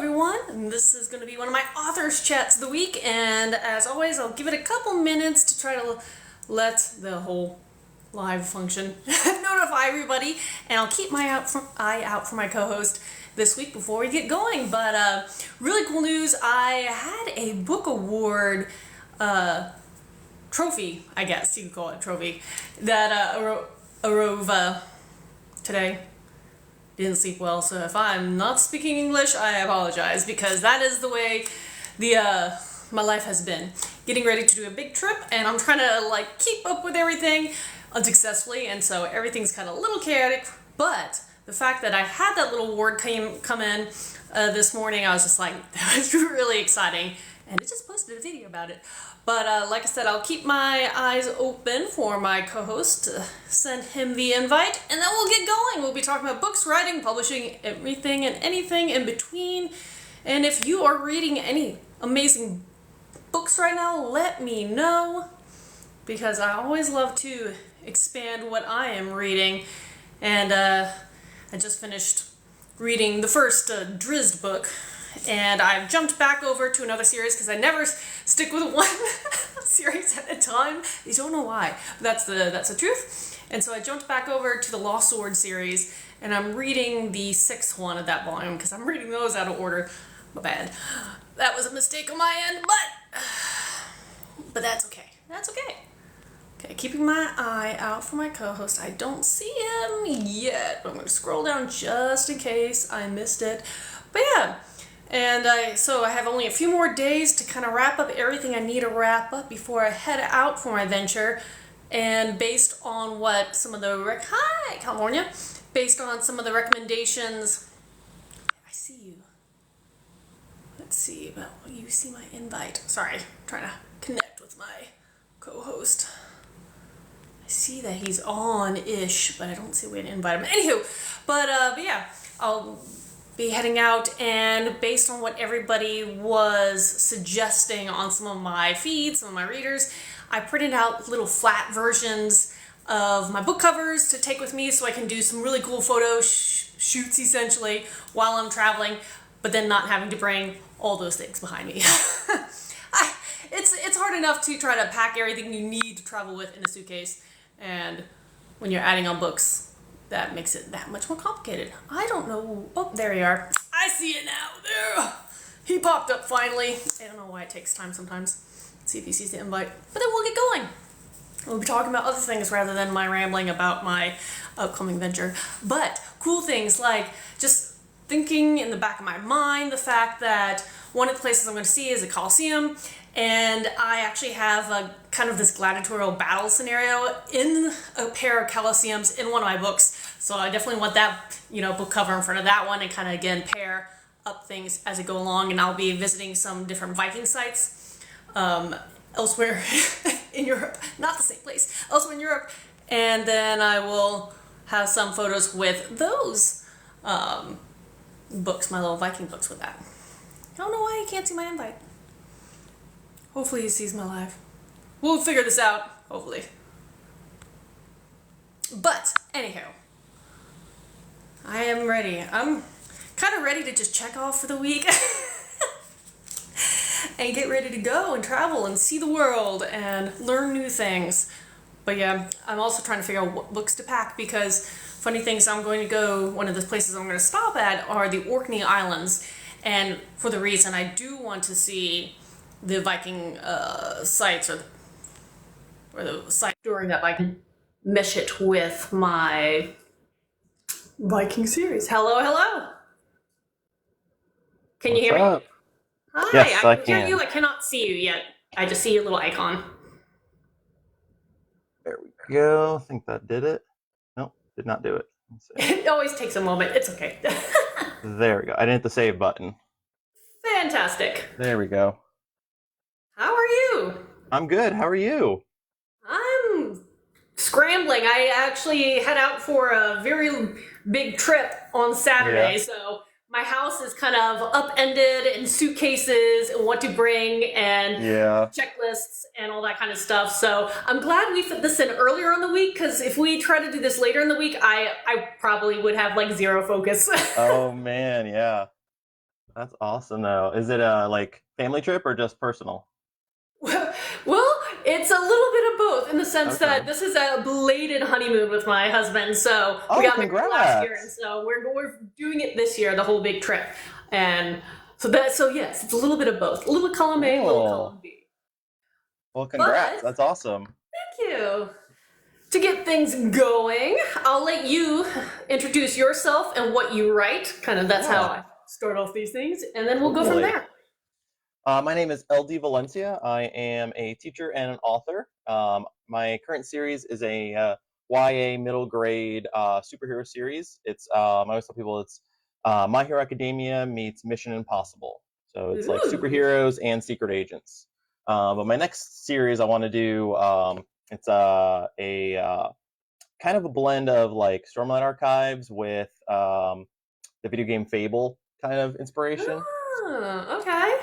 everyone, and this is going to be one of my author's chats of the week, and as always I'll give it a couple minutes to try to let the whole live function notify everybody, and I'll keep my eye out for my co-host this week before we get going. But really cool news, I had a book award trophy, I guess you could call it trophy, that arose today. Didn't sleep well, so if I'm not speaking English, I apologize, because that is the way my life has been. Getting ready to do a big trip, and I'm trying to keep up with everything unsuccessfully, and so everything's kind of a little chaotic. But the fact that I had that little award come in this morning, I was just like, that was really exciting, and I just posted a video about it. But like I said, I'll keep my eyes open for my co-host to send him the invite, and then we'll get going. We'll be talking about books, writing, publishing, everything and anything in between. And if you are reading any amazing books right now, let me know, because I always love to expand what I am reading. And I just finished reading the first Drizzt book, and I've jumped back over to another series because I never stick with one series at a time. I don't know why, but that's the truth. And so I jumped back over to the Lost Sword series, and I'm reading the 6th one of that volume because I'm reading those out of order. My bad. That was a mistake on my end, but that's okay. That's okay. Okay, keeping my eye out for my co-host. I don't see him yet, but I'm going to scroll down just in case I missed it. But yeah. And so I have only a few more days to kind of wrap up everything I need to wrap up before I head out for my venture. And based on what some of the hi California, based on some of the recommendations, I see you. Let's see, but you see my invite. Sorry, I'm trying to connect with my co-host. I see that he's on-ish, but I don't see a way to invite him. Anywho, but yeah, I'll be heading out, and based on what everybody was suggesting on some of my feeds, some of my readers, I printed out little flat versions of my book covers to take with me so I can do some really cool photo shoots essentially while I'm traveling, but then not having to bring all those things behind me. It's hard enough to try to pack everything you need to travel with in a suitcase, and when you're adding on books, that makes it that much more complicated. I don't know. Oh, there you are. I see it now. There. He popped up finally. I don't know why it takes time sometimes. Let's see if he sees the invite. But then we'll get going. We'll be talking about other things rather than my rambling about my upcoming venture. But cool things like just thinking in the back of my mind the fact that one of the places I'm going to see is a Coliseum, and I actually have a kind of this gladiatorial battle scenario in a pair of Coliseums in one of my books. So I definitely want that, book cover in front of that one, and kind of again pair up things as I go along. And I'll be visiting some different Viking sites elsewhere in Europe, not the same place, elsewhere in Europe. And then I will have some photos with those books, my little Viking books with that. I don't know why he can't see my invite. Hopefully he sees my live. We'll figure this out, hopefully. But, anyhow, I am ready. I'm kind of ready to just check off for the week and get ready to go and travel and see the world and learn new things. But yeah, I'm also trying to figure out what books to pack, because funny things, one of the places I'm going to stop at are the Orkney Islands. And for the reason I do want to see the Viking sites, or the site during that Viking, mesh it with my Viking series. Hello. Can you hear me? Up? Hi, Yes, I I can hear can. you. I cannot see you yet. I just see your little icon. There we go. I think that did it. Nope, did not do it. Let's see. It always takes a moment. It's okay. There we go. I didn't hit the save button. Fantastic. There we go. How are you? I'm good. How are you? I'm scrambling. I actually head out for a very big trip on Saturday, Yeah. so my house is kind of upended in suitcases and what to bring and Yeah. checklists and all that kind of stuff. So I'm glad we fit this in earlier in the week, because if we try to do this later in the week, I probably would have zero focus. Oh man, yeah. That's awesome though. Is it a like family trip or just personal? Well, it's a little bit of both in the sense that Okay. this is a belated honeymoon with my husband. So we Oh, got married last year, and congrats. so we're doing it this year, the whole big trip. And so yes, it's a little bit of both, a little bit column A, a little Cool. column B. Well, But congrats. That's awesome. thank you. To get things going, I'll let you introduce yourself and what you write. Kind of that's how Yeah, I start off these things, and then we'll go from totally. there. My name is LD Valencia. I am a teacher and an author. My current series is a YA middle grade superhero series. I always tell people it's My Hero Academia meets Mission Impossible. So it's like Ooh. superheroes and secret agents. But my next series I want to do, it's a kind of a blend of like Stormlight Archives with the video game Fable kind of inspiration. Oh, okay.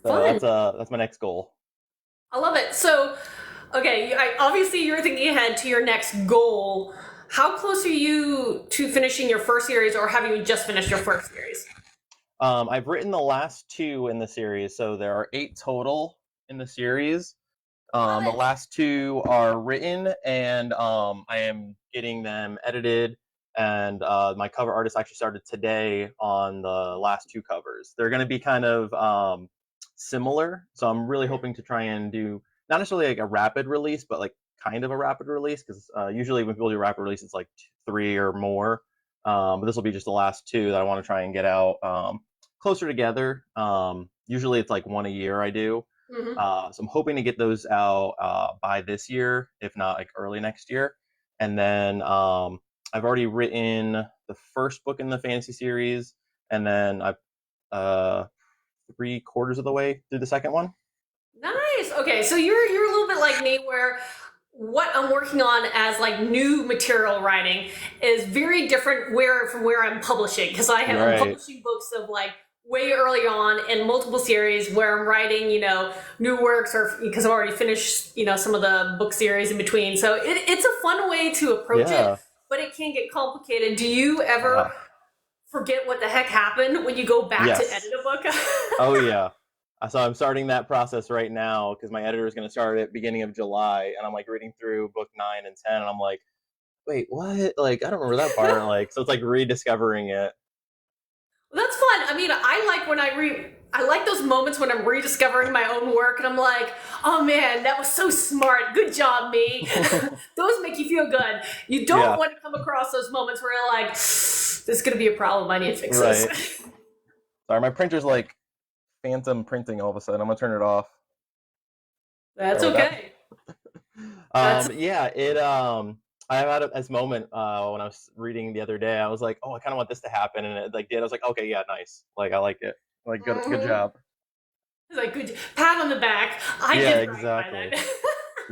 So Fun. that's my next goal. I love it. So, okay, obviously you're thinking ahead to your next goal. How close are you to finishing your first series, or have you just finished your first series? I've written the last two in the series, so there are 8 total in the series. Love The it. last 2 are written, and I am getting them edited. And my cover artist actually started today on the last 2 covers. They're going to be kind of similar, so I'm really hoping to try and do not necessarily like a rapid release, but like kind of a rapid release because usually when people do rapid release, it's like 3 or more. But this will be just the last 2 that I want to try and get out closer together. Usually it's like one a year I do. Hmm. So I'm hoping to get those out by this year, if not like early next year. And then I've already written the first book in the fantasy series, and then I've 3/4 of the way through the second one. Nice. Okay, so you're a little bit like me, where what I'm working on as like new material writing is very different where from where I'm publishing, because I'm Right. publishing books of like way early on in multiple series where I'm writing, new works, or because I've already finished, some of the book series in between. So it's a fun way to approach it, Yeah. but it can get complicated. Do you ever Yeah. forget what the heck happened when you go back to edit Yes. a book? Oh yeah. So I'm starting that process right now because my editor is going to start at beginning of July, and I'm like reading through book 9 and 10, and I'm like, wait, what? Like I don't remember that part. Like so, it's like rediscovering it. That's fun. I mean, I like those moments when I'm rediscovering my own work and I'm like, oh man, that was so smart. Good job, me. Those make you feel good. You don't Yeah. want to come across those moments where you're like, this is going to be a problem. I need to fix Right. this. Sorry, my printer's like phantom printing all of a sudden. I'm gonna turn it off. That's Sorry about okay. that. That's Yeah, I had this moment when I was reading the other day. I was like, oh, I kind of want this to happen, and it like did. I was like, okay, yeah, nice. Like I like it. Like good mhm. job. It's like good pat on the back. I Yeah, did right by exactly. that.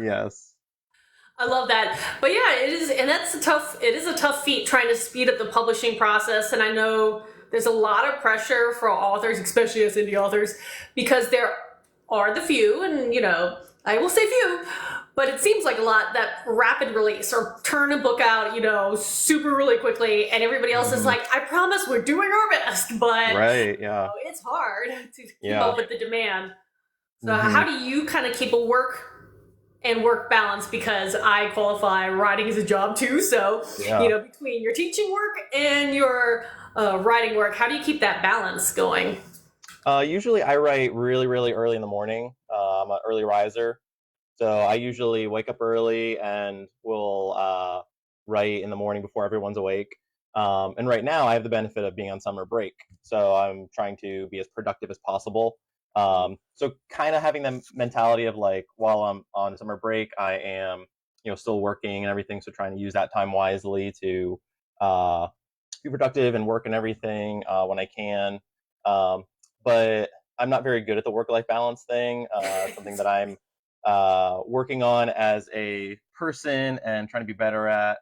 Yes. I love that. But yeah, it is, and it is a tough feat trying to speed up the publishing process. And I know there's a lot of pressure for authors, especially as indie authors, because there are the few, and I will say few, but it seems like a lot that rapid release or turn a book out, super really quickly, and everybody else is Hmm. like, I promise we're doing our best, but Right. Yeah. it's hard to keep up Yeah. with the demand. So Hmm. how do you kind of keep a work balance, because I qualify writing as a job too. So, Yeah. between your teaching work and your writing work, how do you keep that balance going? Usually I write really, really early in the morning. I'm an early riser, so I usually wake up early and will write in the morning before everyone's awake. And right now, I have the benefit of being on summer break, so I'm trying to be as productive as possible. So kind of having the mentality of like, while I'm on summer break, I am, still working and everything. So trying to use that time wisely to uh, be productive and work and everything when I can. Um, but I'm not very good at the work-life balance thing. Something that I'm working on as a person and trying to be better at.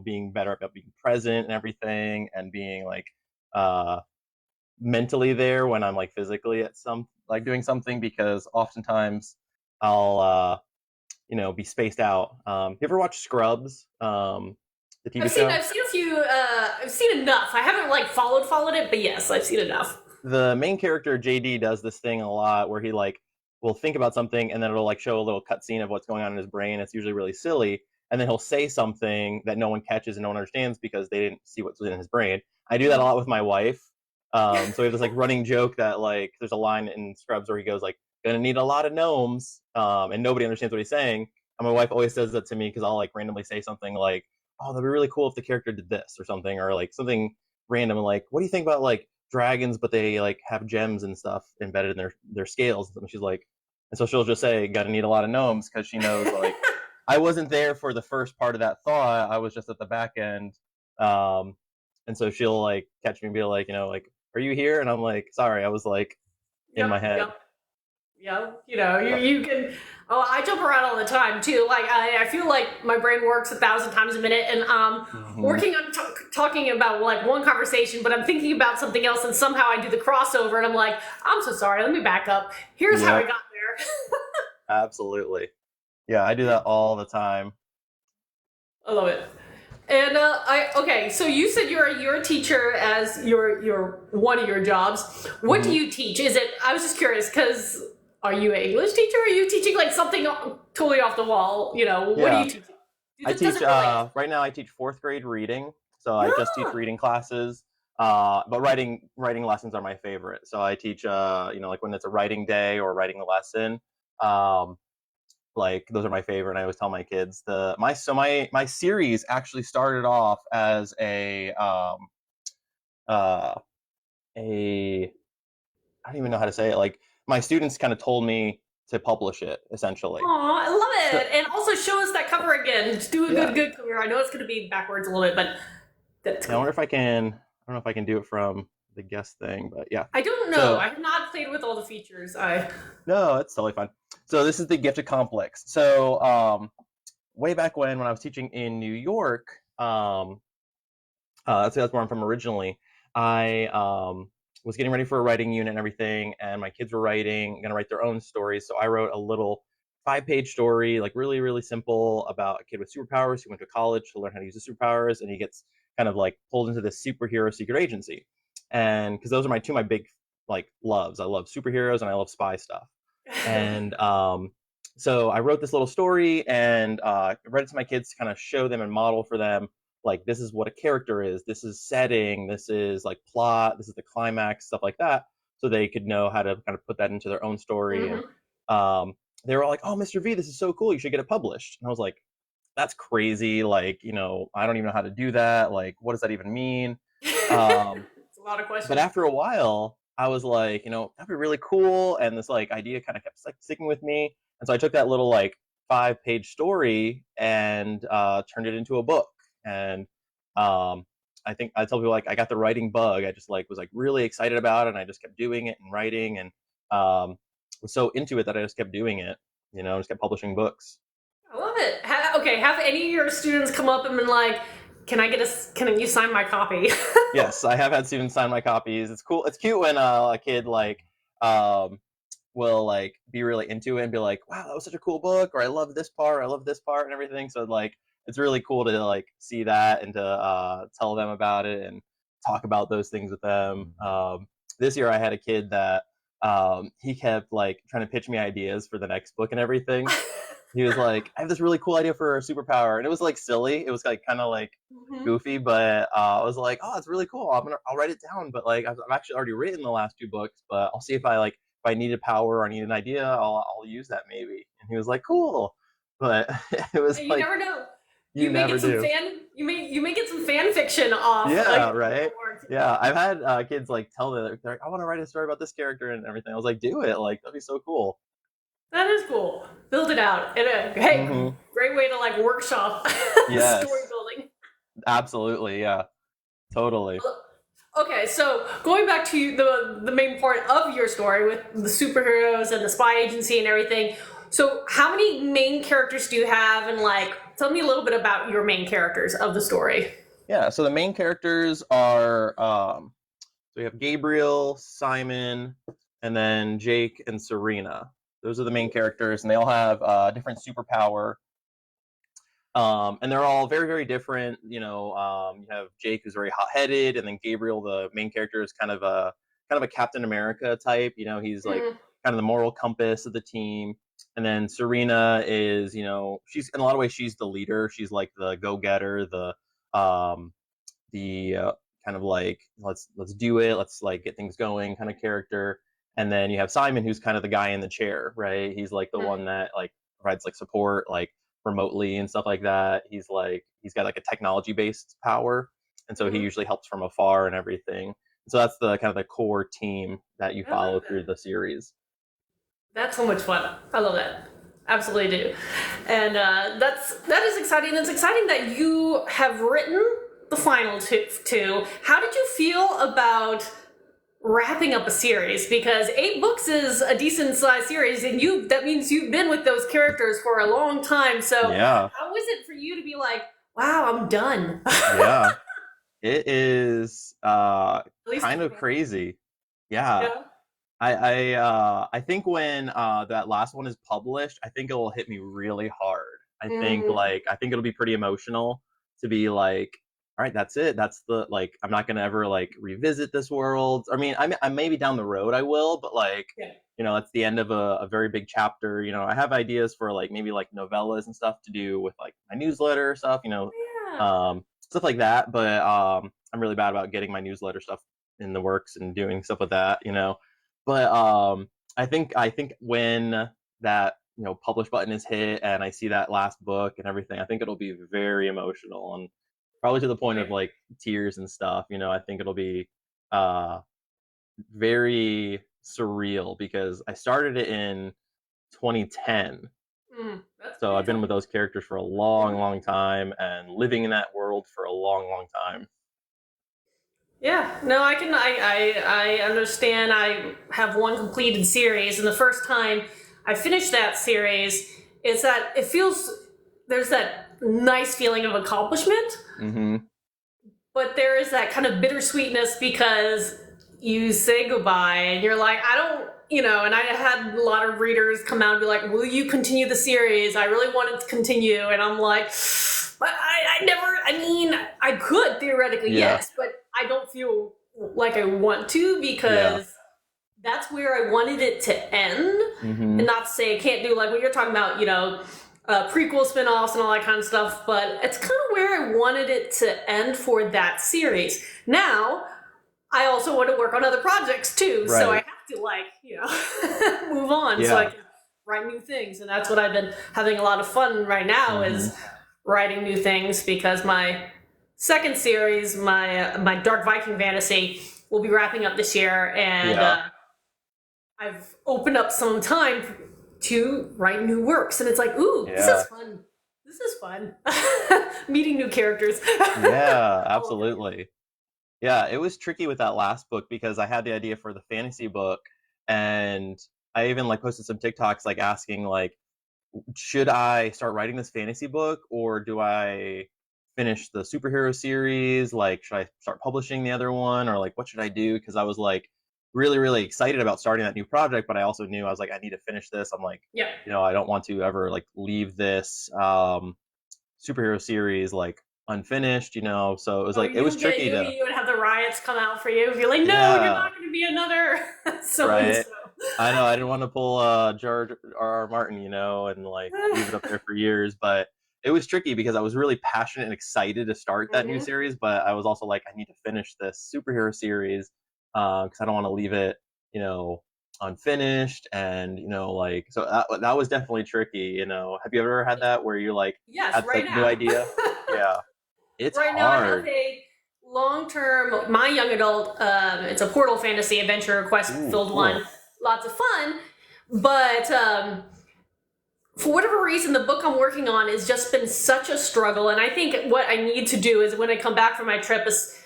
Being better at being present and everything, and being like uh, mentally there when I'm like physically at some like doing something, because oftentimes I'll be spaced out. You ever watch Scrubs? the TV I've seen show. I've seen a few. I've seen enough. I haven't like followed it, but yes, I've seen enough. The main character JD does this thing a lot where he like will think about something and then it'll like show a little cutscene of what's going on in his brain. It's usually really silly, and then he'll say something that no one catches and no one understands because they didn't see what's in his brain. I do that a lot with my wife. So we have this like running joke that like there's a line in Scrubs where he goes like, "Gonna need a lot of gnomes," and nobody understands what he's saying. And my wife always says that to me because I'll like randomly say something like, "Oh, that'd be really cool if the character did this," or something, or like something random. Like, what do you think about like dragons, but they like have gems and stuff embedded in their scales? And she's like, and so she'll just say, "Gotta need a lot of gnomes," because she knows like I wasn't there for the first part of that thought. I was just at the back end. Um, and so she'll like catch me and be like, like, "Are you here?" And I'm like, "Sorry, I was like in my Yep, head." yep. Yeah, you know, Yeah. you can. Oh, I jump around all the time too. Like I feel like my brain works 1,000 times a minute, and working on talking about like one conversation, but I'm thinking about something else, and somehow I do the crossover, and I'm like, I'm so sorry. Let me back up. Here's how I Yep, got there. absolutely. Yeah, I do that all the time. I love it. And okay, so you said you're a teacher as your one of your jobs. What do Hmm. you teach? Is it? I was just curious because are you an English teacher? Or are you teaching like something totally off the wall? You know, what are Yeah, you teaching? I Does teach it relate? right now I teach fourth grade reading. So I just teach Yeah. reading classes. But writing lessons are my favorite. So I teach like when it's a writing day or writing a lesson. Um, like those are my favorite. And I always tell my kids my series actually started off as uh a I don't even know how to say it. Like my students kind of told me to publish it essentially. Aw, I love So it. And also show us that cover again. Just do a yeah, good career. I know it's going to be backwards a little bit, but that's yeah. I cool. wonder if I can. I don't know if I can do it from the guest thing, but yeah. I don't know. So I have not played with all the features. I no, it's totally fine. So this is the gifted complex. So way back when I was teaching in New York, that's where I'm from originally. I was getting ready for a writing unit and everything, and my kids were gonna write their own stories. So I wrote a little 5-page story, like really, really simple, about a kid with superpowers who went to college to learn how to use the superpowers, and he gets kind of like pulled into this superhero secret agency. And because those are my big like loves, I love superheroes and I love spy stuff. And so I wrote this little story and read it to my kids to kind of show them and model for them like this is what a character is, this is setting, this is like plot, this is the climax, stuff like that, so they could know how to kind of put that into their own story. And Mhm. um, they were all like, "Oh, Mr. V, this is so cool, you should get it published." And I was like, "That's crazy, like, I don't even know how to do that, like what does that even mean?" um, It's a lot of but questions. after a while I was like, that'd be really cool, and this like idea kind of kept like sticking with me. And so I took that little like 5-page story and turned it into a book. And um, I think I tell people like I got the writing bug. I just like was like really excited about it, and I just kept doing it and writing, and was so into it that I just kept doing it, just kept publishing books. I love it. Okay, have any of your students come up and been like, "Can I get Can you sign my copy?" Yes, I have had students sign my copies. It's cool. It's cute when a kid like um, will like be really into it and be like, "Wow, that was such a cool book," or I love this part and everything. So like it's really cool to like see that and to tell them about it and talk about those things with them. This year I had a kid that he kept like trying to pitch me ideas for the next book and everything. He was like, "I have this really cool idea for a superpower," and it was like silly. It was like kind of like Mhm. goofy, but I was like, "Oh, it's really cool. I'll write it down." But like, I've actually already written the last 2 books, but I'll see if I need a power or I need an idea, I'll use that maybe. And he was like, "Cool," but it was You like never know. you never do. You may get some fan fiction off like Yeah, your right. work. Yeah, I've had kids like tell me they're like, "I want to write a story about this character and everything." I was like, "Do it! Like that'd be so cool." That is cool. Build it out. And hey, Hmm. great way to like workshop story Yes, building. absolutely. Yeah, totally. Okay, so going back to the main part of your story with the superheroes and the spy agency and everything. So, how many main characters do you have, and like, tell me a little bit about your main characters of the story. Yeah, so the main characters are so we have Gabriel, Simon, and then Jake and Serena. Those are the main characters, and they all have different superpower. And they're all very, very different. You have Jake, who's very hot-headed, and then Gabriel, the main character, is kind of a Captain America type. He's like Mhm. kind of the moral compass of the team. And then Serena is, she's in a lot of ways she's the leader. She's like the go-getter, the kind of like let's do it, let's like get things going kind of character. And then you have Simon, who's kind of the guy in the chair, right? He's like the one that like provides like support like remotely and stuff like that. He's got like a technology based power, and so he Mhm. usually helps from afar and everything. So that's the kind of the core team that you I follow like through that. the series. That's so much fun. I love that. Absolutely do. And that is exciting. It's exciting that you have written the final two. How did you feel about wrapping up a series? Because 8 books is a decent sized series, and that means you've been with those characters for a long time. So Yeah. how was it for you to be like, wow, I'm done? Yeah. It is At least kind of crazy. Yeah. yeah. I think when that last one is published, I think it will hit me really hard. Mm, I think it'll be pretty emotional to be like, all right, that's it. That's the like I'm not gonna ever like revisit this world. I mean, I maybe down the road I will, but like yeah. that's the end of a very big chapter. I have ideas for like maybe like novellas and stuff to do with like my newsletter stuff. Yeah. Stuff like that. But I'm really bad about getting my newsletter stuff in the works and doing stuff with that. But I think when that publish button is hit and I see that last book and everything, I think it'll be very emotional and probably to the point of Right. like tears and stuff. I think it'll be uh very surreal because I started it in 2010. That's So pretty I've been tough. with those characters for a Yeah. long, long time and living in that world for a long, long time. Yeah, no, I understand. I have one completed series, and the first time I finished that series, it's that it feels there's that nice feeling of accomplishment, Mm-hmm. but there is that kind of bittersweetness because you say goodbye and you're like, I don't, and I had a lot of readers come out and be like, will you continue the series? I really wanted to continue. And I'm like, but I never, I mean, I could theoretically, Yeah. yes, but I don't feel like I want to Yeah. because that's where I wanted it to end. Mm-hmm. And not to say I can't do like what you're talking about, prequel spin-offs and all that kind of stuff, but it's kind of where I wanted it to end for that series. Now, I also want to work on other projects too, so I Right. have to move on so I Yeah. can write new things, and that's what I've been having a lot of fun right now Mm-hmm. is writing new things because my second series, my Dark Viking fantasy, will be wrapping up this year, and Yeah. I've opened up some time to write new works, and it's like, ooh, this is Yeah. fun. This is fun. Meeting new characters. Yeah. Oh, Absolutely. Yeah, it was tricky with that last book because I had the idea for the fantasy book, and I even like posted some TikToks like asking like, should I start writing this fantasy book or do I finish the superhero series? Like, should I start publishing the other one or like what should I do? Because I was like really, really excited about starting that new project, but I also knew I was like, I need to finish this. I'm like, yeah. I don't want to ever like leave this superhero series like unfinished. So it was Oh, like it was tricky to you would have the riots come out for you. Be like, no, you're yeah, not going to be another so and right. so. I know I didn't want to pull George R. Martin, and like leave it up there for years, but it was tricky because I was really passionate and excited to start that new Hmm. series, but I was also like, I need to finish this superhero series because I don't want to leave it, you know, unfinished, and like so that was definitely tricky. Have you ever had that where you like Yes, had right like new now. idea? Yeah, it's Right now, I have hard. a long-term, my young adult. It's a portal fantasy adventure Ooh, quest-filled one. cool. Lots of fun, but for whatever reason, the book I'm working on has just been such a struggle. And I think what I need to do is when I come back from my trip is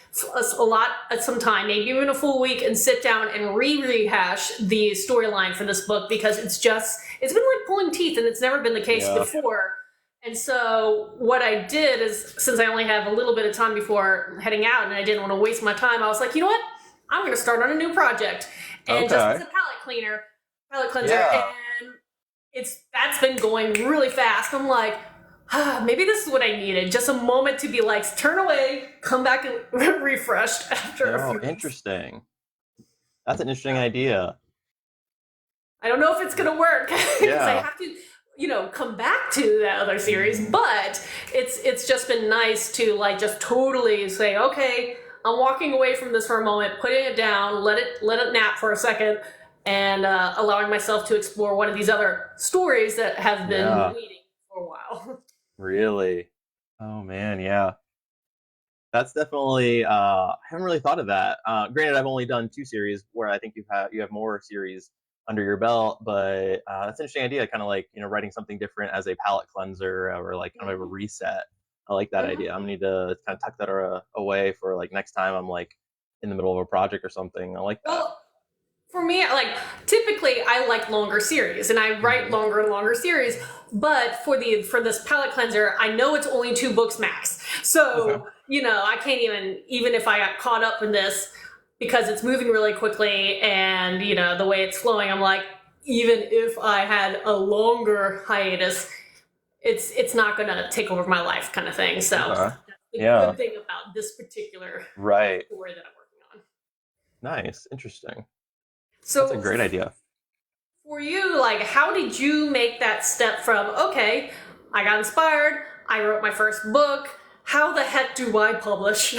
a lot at some time, maybe even a full week, and sit down and rehash the storyline for this book because it's been like pulling teeth, and it's never been the case Yeah. before. And so what I did is, since I only have a little bit of time before heading out, and I didn't want to waste my time, I was like, you know what? I'm going to start on a new project, and just as Okay. a palette cleanser, Yeah. and that's been going really fast. I'm like, maybe this is what I needed. Just a moment to be like, turn away, come back and refreshed after a Oh, few weeks. interesting. That's an interesting idea. I don't know if it's gonna work because I Yeah. have to, come back to that other series. Mhm. But it's just been nice to like just totally say, okay, I'm walking away from this for a moment, putting it down, let it nap for a second, and allowing myself to explore one of these other stories that have been Yeah. waiting for a while. Really. Oh man, yeah. That's definitely I haven't really thought of that. Granted, I've only done two series where I think you have more series under your belt, but that's an interesting idea, kind of like, writing something different as a palate cleanser or like kind of a reset. I like that idea. I'm gonna need to kind of tuck that away for like next time I'm like in the middle of a project or something. I like that. Well, for me, like typically I like longer series and I write Hmm. longer and longer series, but for this palette cleanser, I know it's only 2 books max. Okay. So, I can't even if I got caught up in this because it's moving really quickly and, the way it's flowing, I'm like, even if I had a longer hiatus, it's not gonna take over my life kind of thing. So Okay. that's the Yeah. good thing about this particular Right. story that I'm working on. Nice. Interesting. That's a So great idea. for you, like, how did you make that step from, okay, I got inspired, I wrote my first book, how the heck do I publish?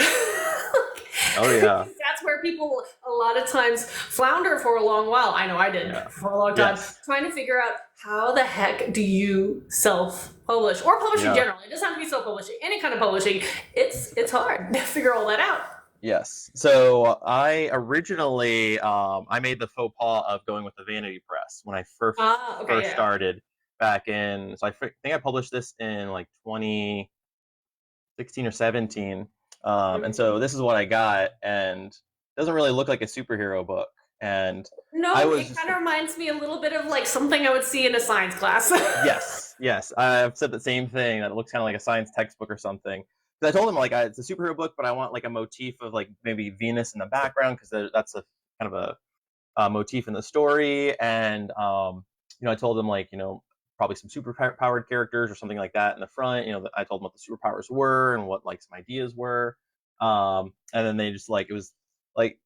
Oh yeah. That's where people a lot of times flounder for a long while. I know I did Yeah. for a long time, Yes. trying to figure out how the heck do you self-publish or publishing Yeah. generally. It doesn't have to be self-publishing. Any kind of publishing, it's hard to figure all that out. Yes. So I originally I made the faux pas of going with the Vanity Press when I first Ah, okay, first yeah. started back in. So think I published this in like 2016 or 17. And Mhm. so this is what I got, and it doesn't really look like a superhero book. And I No, was it just kind of reminds me a little bit of like something I would see in a science class. yes, yes. I've said the same thing. That it looks kind of like a science textbook or something. Because I told him like it's a superhero book, but I want like a motif of like maybe Venus in the background because that's a kind of a motif in the story. And I told him like probably some super powered characters or something like that in the front. I told them what the superpowers were and what like some ideas were. And then they just like it was like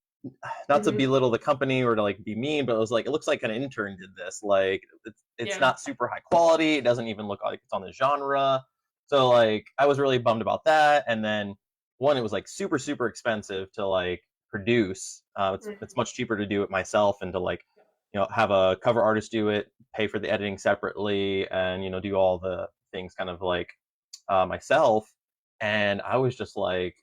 not to Hmm. belittle the company or to like be mean, but it was like it looks like an intern did this. Like it's Yeah. not super high quality. It doesn't even look like it's on the genre. So like I was really bummed about that. And then one, it was like super super expensive to like produce. It's much cheaper to do it myself and to like have a cover artist do it, pay for the editing separately, and do all the things kind of like myself. And I was just like,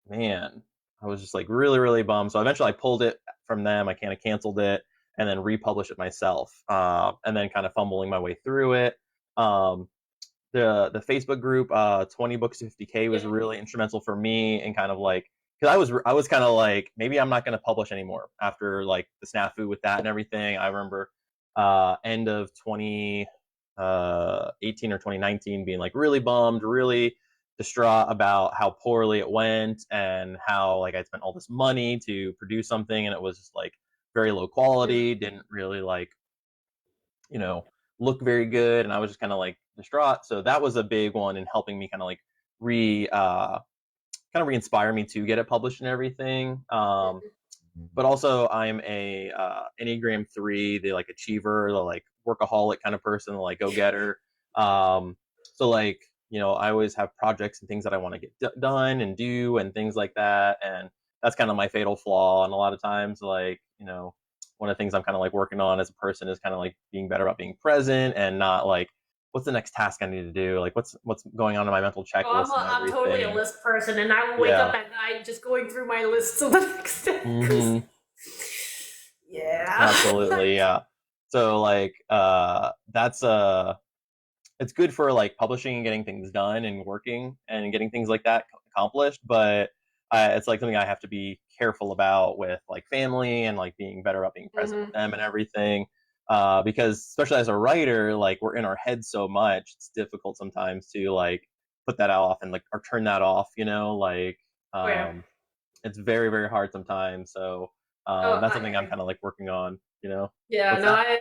man, I was just like really, really bummed. So eventually I pulled it from them. I kind of canceled it and then republished it myself. And then kind of fumbling my way through it. Um, the Facebook group, 20 books to 50K was Yep. really instrumental for me and kind of like because I was kind of like maybe I'm not going to publish anymore after like the snafu with that and everything. I remember end of 2018 or 2019 being like really bummed, really distraught about how poorly it went and how like I spent all this money to produce something and it was just like very low quality, didn't really like you know, look very good. And I was just kind of like distraught. So that was a big one in helping me kind of like re kind of re-inspire me to get it published and everything. But also I'm a Enneagram 3, the like achiever, the like workaholic kind of person, the like go-getter. So like, I always have projects and things that I want to get done and do and things like that. And that's kind of my fatal flaw. And a lot of times, like, one of the things I'm kind of like working on as a person is kind of like being better about being present and not like, what's the next task I need to do? Like, what's going on in my mental Oh, checklist and I'm totally a everything. list person, and I will wake Yeah. up at night just going through my lists of the next day. 'Cause- Hmm. yeah. Absolutely, yeah. So like that's it's good for like publishing and getting things done and working and getting things like that accomplished, but it's like something I have to be careful about with like family and like being better about being present with Hmm. them and everything. Because especially as a writer, like we're in our head so much, it's difficult sometimes to like put that off and like or turn that off, like Oh yeah. um it's very, very hard sometimes. So Oh, that's something I'm kind of like working on. yeah. What's No, that?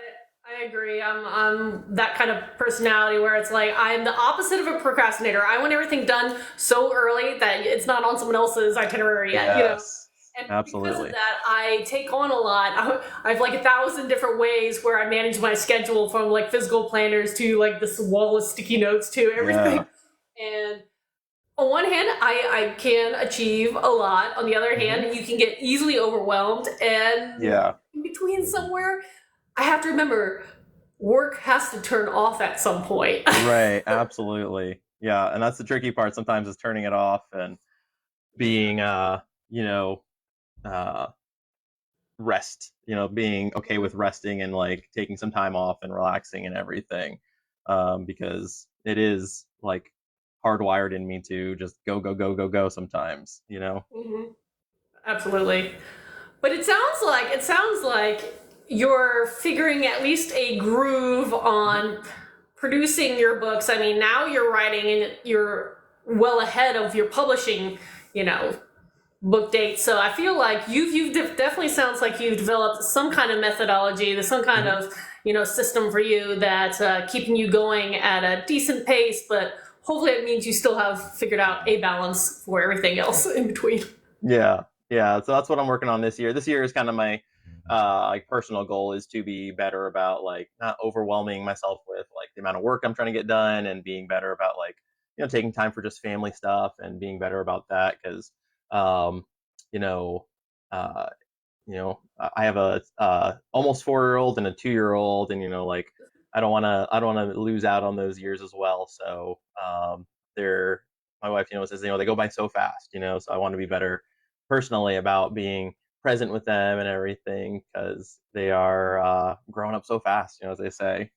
I agree. I'm that kind of personality where it's like I'm the opposite of a procrastinator. I want everything done so early that it's not on someone else's itinerary yet, you know. Yes, And because of absolutely. that, I take on a lot. I have like 1,000 different ways where I manage my schedule, from like physical planners to like this wall of sticky notes to everything. Yeah. And on one hand, I can achieve a lot. On the other Hmm. hand, you can get easily overwhelmed. And Yeah. in between somewhere, I have to remember work has to turn off at some point. Right. Absolutely. Yeah. And that's the tricky part sometimes, is turning it off and being, you know, uh, rest, being okay with resting and like taking some time off and relaxing and everything. Because it is like hardwired in me to just go, go, go, go, go sometimes. Mhm. Absolutely. But it sounds like you're figuring at least a groove on producing your books. I mean, now you're writing and you're well ahead of your publishing, you know, book date. So I feel like definitely sounds like you've developed some kind of methodology, there's some kind Mhm. of system for you that's keeping you going at a decent pace. But hopefully, it means you still have figured out a balance for everything else in between. Yeah, yeah. So that's what I'm working on this year. This year is kind of my like personal goal, is to be better about like not overwhelming myself with like the amount of work I'm trying to get done, and being better about like taking time for just family stuff and being better about that, because um you know uh I have a almost 4-year old and a 2-year old, and like I don't want to lose out on those years as well. So they're my wife says they go by so fast, so I want to be better personally about being present with them and everything, because they are growing up so fast, as they say.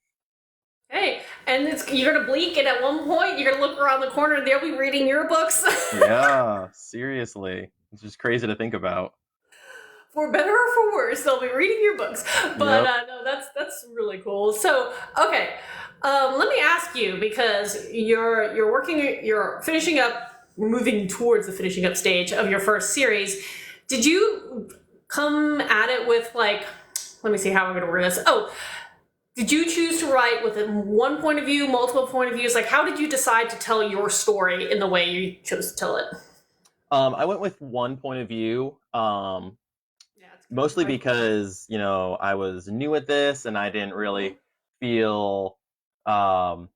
Hey, and you're gonna blink, and at one point you're gonna look around the corner, and they'll be reading your books. Yeah, seriously, it's just crazy to think about. For better or for worse, they'll be reading your books. But Yep. no, that's really cool. So okay, let me ask you, because you're finishing up, moving towards the finishing up stage of your first series. Did you come at it with like, let me see how I'm going to word this. Oh, did you choose to write with one point of view, multiple point of views? Like, how did you decide to tell your story in the way you chose to tell it? I went with one point of view. Yeah, it's a good Mostly advice. because I was new at this, and I didn't Mhm. really feel um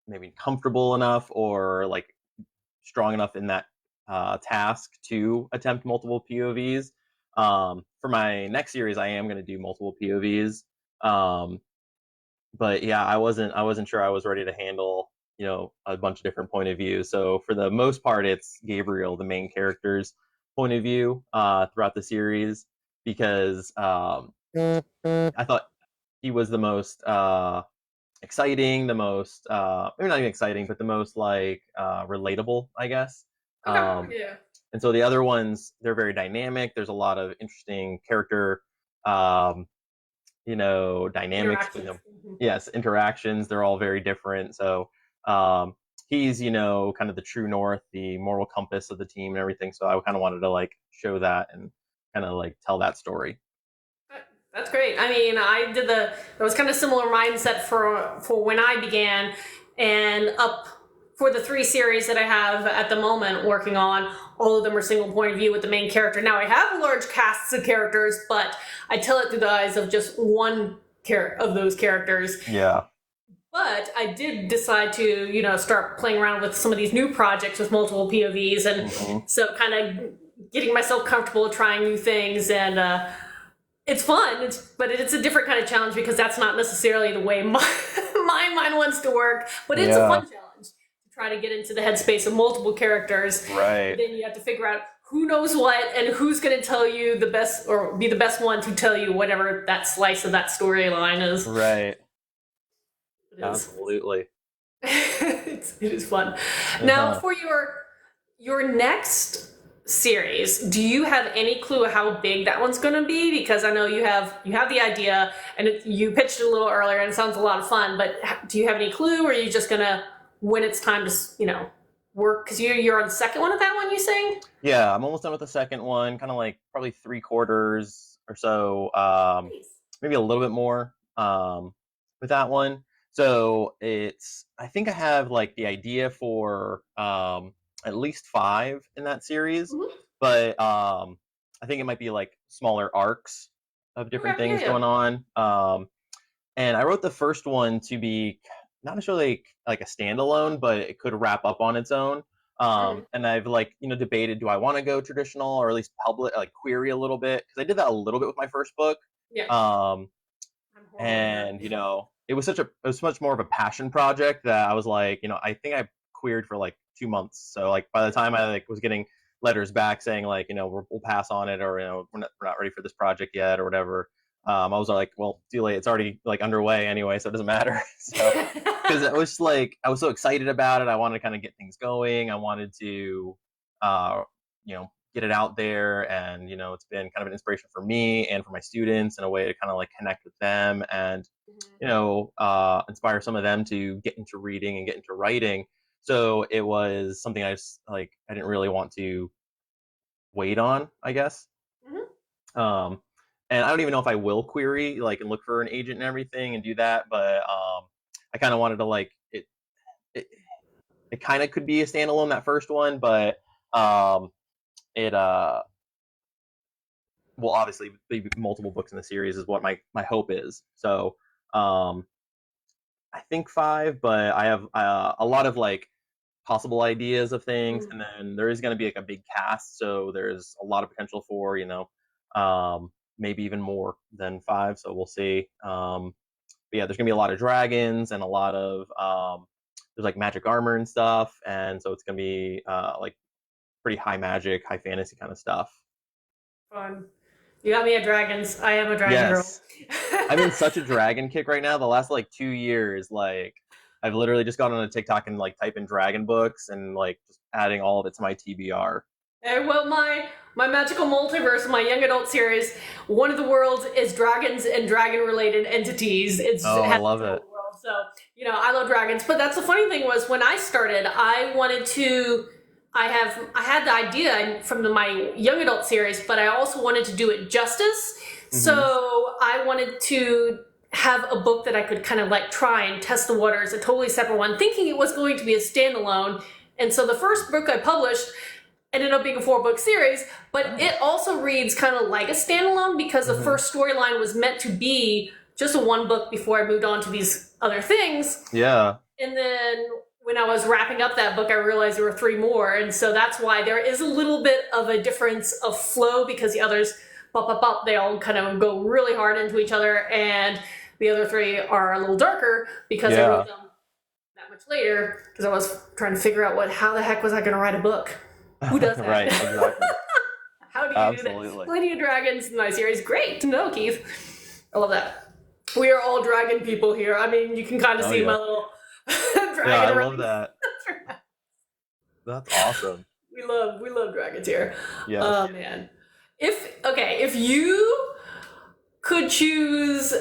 maybe comfortable enough, or like strong enough in that task to attempt multiple POVs. For my next series, I am going to do multiple POVs. um but yeah, I wasn't sure I was ready to handle a bunch of different point of views. So for the most part, it's Gabriel, the main character's point of view throughout the series, because I thought he was the most exciting, the most maybe not even exciting, but the most like relatable, I guess. Okay. Um, Yeah. and so the other ones, they're very dynamic. There's a lot of interesting character, um, dynamics between Interactions. them. Mhm. Yes, interactions. They're all very different. So um, he's kind of the true north, the moral compass of the team and everything. So I kind of wanted to like show that and kind of like tell that story. That's great. I mean, it was kind of similar mindset for when I began, and up for the three series that I have at the moment working on, all of them are single point of view with the main character. Now I have large casts of characters, but I tell it through the eyes of just one of those characters. Yeah. But I did decide to, start playing around with some of these new projects with multiple POVs, and Hmm. so kind of getting myself comfortable trying new things. And it's fun, but it's a different kind of challenge, because that's not necessarily the way my mind wants to work. But it's a fun Yeah. challenge to try to get into the headspace of multiple characters. Right. Then you have to figure out who knows what and who's going to tell you the best, or be the best one to tell you whatever that slice of that storyline is. Right. It is. Absolutely. It is fun. Now, Uh-huh. for your next series, do you have any clue how big that one's going to be? Because I know you have the idea, and you pitched it a little earlier, and it sounds a lot of fun. But do you have any clue, or are you just gonna, when it's time to work? Because you're on the second one of that one, you saying? Yeah, I'm almost done with the second one, kind of like probably 3/4 or so, Nice. maybe a little bit more. with that one. So I think I have like the idea for at least 5 in that series, Mhm. but I think it might be like smaller arcs of different Okay, yeah, things yeah. going on. And I wrote the first one to be not necessarily like a standalone, but it could wrap up on its own. Mhm. And I've like debated, do I want to go traditional or at least public, like query a little bit, because I did that a little bit with my first book. Yeah. Um, I'm horrible at that. and it was much more of a passion project that I was like, I think I queried for like 2 months. So like by the time I like was getting letters back saying like, we'll pass on it, or we're not ready for this project yet or whatever. I was like, well, too late. It's already like underway anyway, so it doesn't matter. So because it was like I was so excited about it, I wanted to kind of get things going. I wanted to, get it out there, and it's been kind of an inspiration for me and for my students in a way to kind of like connect with them and Mhm. inspire some of them to get into reading and get into writing. So it was something I didn't really want to wait on, I guess. Mhm. Um, and I don't even know if I will query like and look for an agent and everything and do that, but I kind of wanted to like it. It, it kind of could be a standalone, that first one, but it will obviously be multiple books in the series is what my hope is. So um, I think 5, but I have a lot of like possible ideas of things, Mhm. and then there is going to be like a big cast, so there's a lot of potential for um, maybe even more than 5. So we'll see. But yeah, there's gonna be a lot of dragons and a lot of there's like magic armor and stuff, and so it's gonna be like pretty high magic, high fantasy kind of stuff. Fun. You got me at dragons. I am a dragon girl. Yes, I'm in such a dragon kick right now. The last like 2 years, like I've literally just gone on a TikTok and like type in dragon books and like just adding all of it to my TBR. And well, my magical multiverse, my young adult series, one of the worlds is dragons and dragon related entities. It Oh, I has love its own it. world. So I love dragons. But that's the funny thing was when I started, I wanted to. I had the idea from my young adult series, but I also wanted to do it justice. Hmm. So I wanted to have a book that I could kind of like try and test the waters, a totally separate one, thinking it was going to be a standalone. And so the first book I published ended up being a 4-book series, but it Nice. also reads kind of like a standalone because the Hmm. first storyline was meant to be just a 1 book before I moved on to these other things. Yeah. And then when I was wrapping up that book, I realized there were 3 more. And so that's why there is a little bit of a difference of flow because the others, they all kind of go really hard into each other. And the other 3 are a little darker because I wrote Yeah. them that much later because I was trying to figure out how the heck was I going to write a book? Who does that? Right. Exactly. How do you do that? Absolutely. Plenty of dragons in my series. Great to know, Keith. I love that. We are all dragon people here. I mean, you can kind of Oh see my yeah. little Yeah, I dragon love around. that. That's awesome. We love dragons here. Oh Yes. man. If you could choose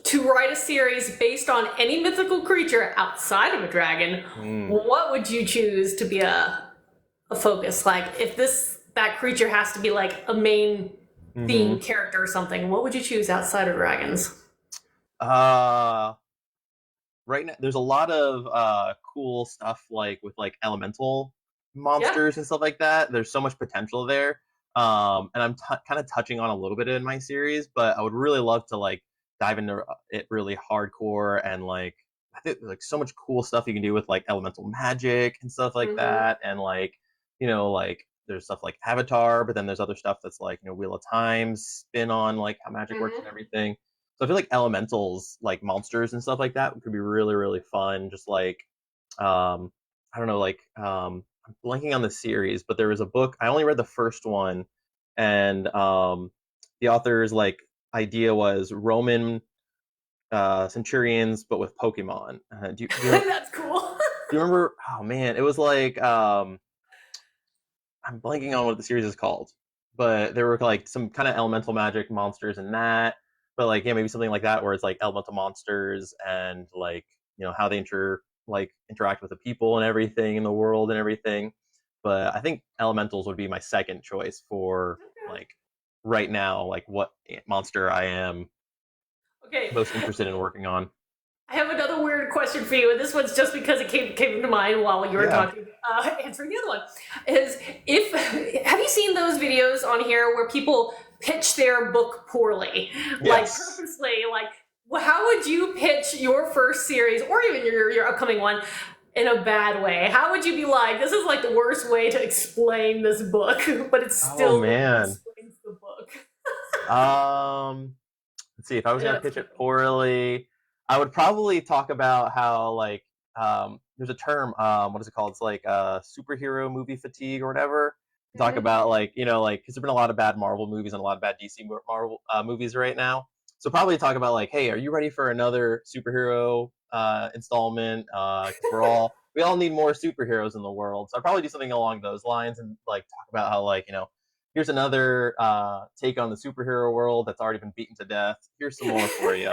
to write a series based on any mythical creature outside of a dragon, Mm. what would you choose to be a focus? Like if that creature has to be like a main theme Hmm. character or something, what would you choose outside of dragons? Uh, right now there's a lot of cool stuff like with like elemental Yeah. monsters and stuff like that. There's so much potential there. And I'm kind of touching on a little bit in my series, but I would really love to like dive into it really hardcore, and like I think there's like so much cool stuff you can do with like elemental magic and stuff like Mm-hmm. that, and like like there's stuff like Avatar, but then there's other stuff that's like Wheel of Time spin on like how magic works and Mm-hmm. everything. So I feel like elementals, like monsters and stuff like that, could be really, really fun. Just like, I don't know, like I'm blanking on the series, but there was a book. I only read the first one, and the author's like idea was Roman centurions, but with Pokemon. That's cool. Do you remember? Oh man, it was like I'm blanking on what the series is called, but there were like some kind of elemental magic monsters in that. But like, yeah, maybe something like that where it's like elemental monsters and like how they interact with the people and everything in the world and everything. But I think elementals would be my second choice for like right now, like what monster I am. Okay. most interested in working on. I have another weird question for you, and this one's just because it came to mind while you were Yeah. talking. Answering the other one is if have you seen those videos on here where people pitch their book poorly, like Yes. purposely? Like, how would you pitch your first series or even your upcoming one in a bad way? How would you be like, this is like the worst way to explain this book, but it's Oh still man. explains the book? Let's see. If I was I know gonna it's pitch it tricky. poorly, I would probably talk about how like there's a term, what is it called? It's like superhero movie fatigue or whatever. Talk Mhm. about like, like, because there've been a lot of bad Marvel movies and a lot of bad DC Marvel movies right now. So probably talk about like, hey, are you ready for another superhero installment? Because we all need more superheroes in the world. So I'd probably do something along those lines and like talk about how like, here's another take on the superhero world that's already been beaten to death. Here's some more for you.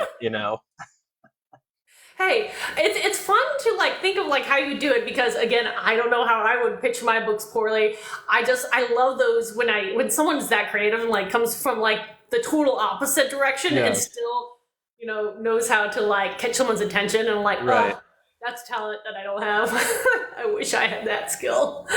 Hey, it's fun to like think of like how you do it because again, I don't know how I would pitch my books poorly. I love those when someone's that creative and like comes from like the total opposite direction and Yes. still, knows how to like catch someone's attention and like, Right. oh, that's talent that I don't have. I wish I had that skill.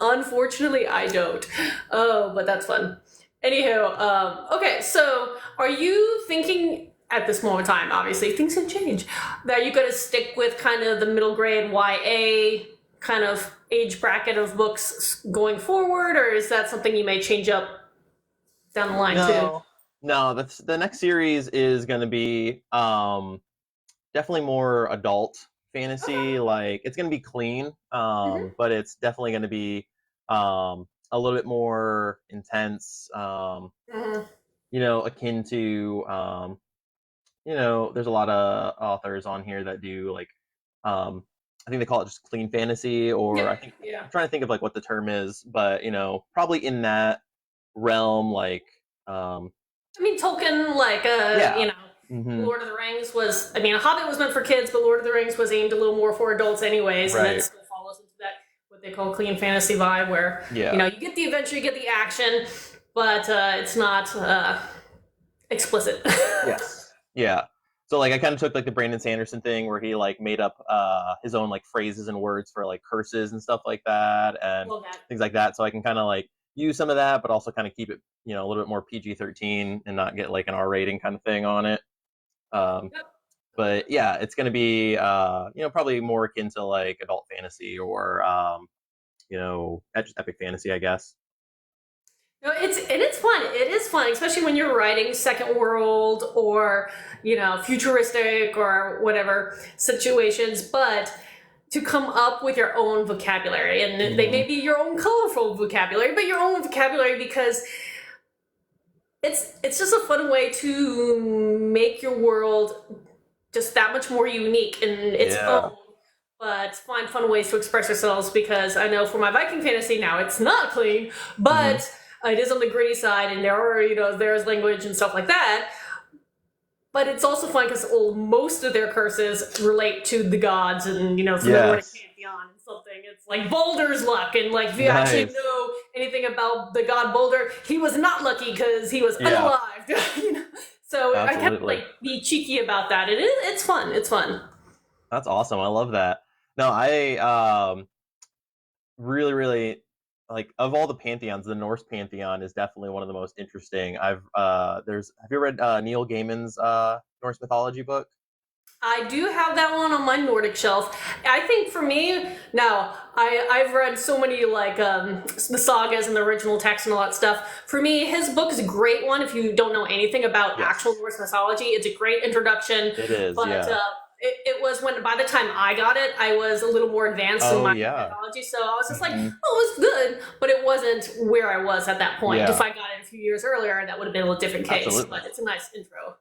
Unfortunately, I don't. Oh, but that's fun. Anywho, okay, so are you thinking at this moment in time, obviously, things have changed, that you're going to stick with kind of the middle grade YA kind of age bracket of books going forward, or is that something you may change up down the line too? No, no. That's the next series is going to be definitely more adult fantasy. Okay. Like it's going to be clean, Mm-hmm. but it's definitely going to be a little bit more intense. Mm-hmm. Akin to there's a lot of authors on here that do like I think they call it just clean fantasy, or Yeah, I think yeah. I'm trying to think of like what the term is, but probably in that realm, like um I mean, Tolkien, like, yeah. Hmm. Lord of the Rings was, I mean, Hobbit was meant for kids, but Lord of the Rings was aimed a little more for adults anyways, and that Right. still follows into that, what they call clean fantasy vibe, where, Yeah. you get the adventure, you get the action, but it's not explicit. Yes. Yeah. So like I kind of took like the Brandon Sanderson thing where he like made up his own like phrases and words for like curses and stuff like that and Love that. things like that. So I can kind of like use some of that, but also kind of keep it a little bit more PG-13 and not get like an R rating kind of thing on it. Um, Yep. but yeah, it's going to be probably more akin to like adult fantasy or just epic fantasy, I guess. No, it's fun. It is fun, especially when you're writing second world or futuristic or whatever situations. But to come up with your own vocabulary, and they Hmm. may be your own colorful vocabulary, but your own vocabulary because it's just a fun way to make your world just that much more unique in its Yeah. own. But find fun ways to express yourselves because I know for my Viking fantasy now it's not clean, Hmm. but it is on the gritty side, and there are there's language and stuff like that. But it's also fun because most of their curses relate to the gods and from the Nordic Yes. pantheon and something. It's like Boulder's luck, and like if you actually Nice. know anything about the god Boulder, he was not lucky because he was Yeah. unalive. So I kept Absolutely. like be cheeky about that. It's fun. It's fun. That's awesome. I love that. No, I really, really like of all the pantheons, the Norse pantheon is definitely one of the most interesting. Have you read Neil Gaiman's Norse mythology book? I do have that one on my Nordic shelf. I think for me, now I've read so many like the sagas and the original text and all that stuff. For me, his book is a great one if you don't know anything about actual Yes. Norse mythology. It's a great introduction, It is, but yeah. it was when by the time I got it, I was a little more advanced in Oh my yeah. mythology. So I was just like, Hmm. oh, it was good, but it wasn't where I was at that point. If Yeah, I got it a few years earlier, that would have been a different case. absolutely. But it's a nice intro.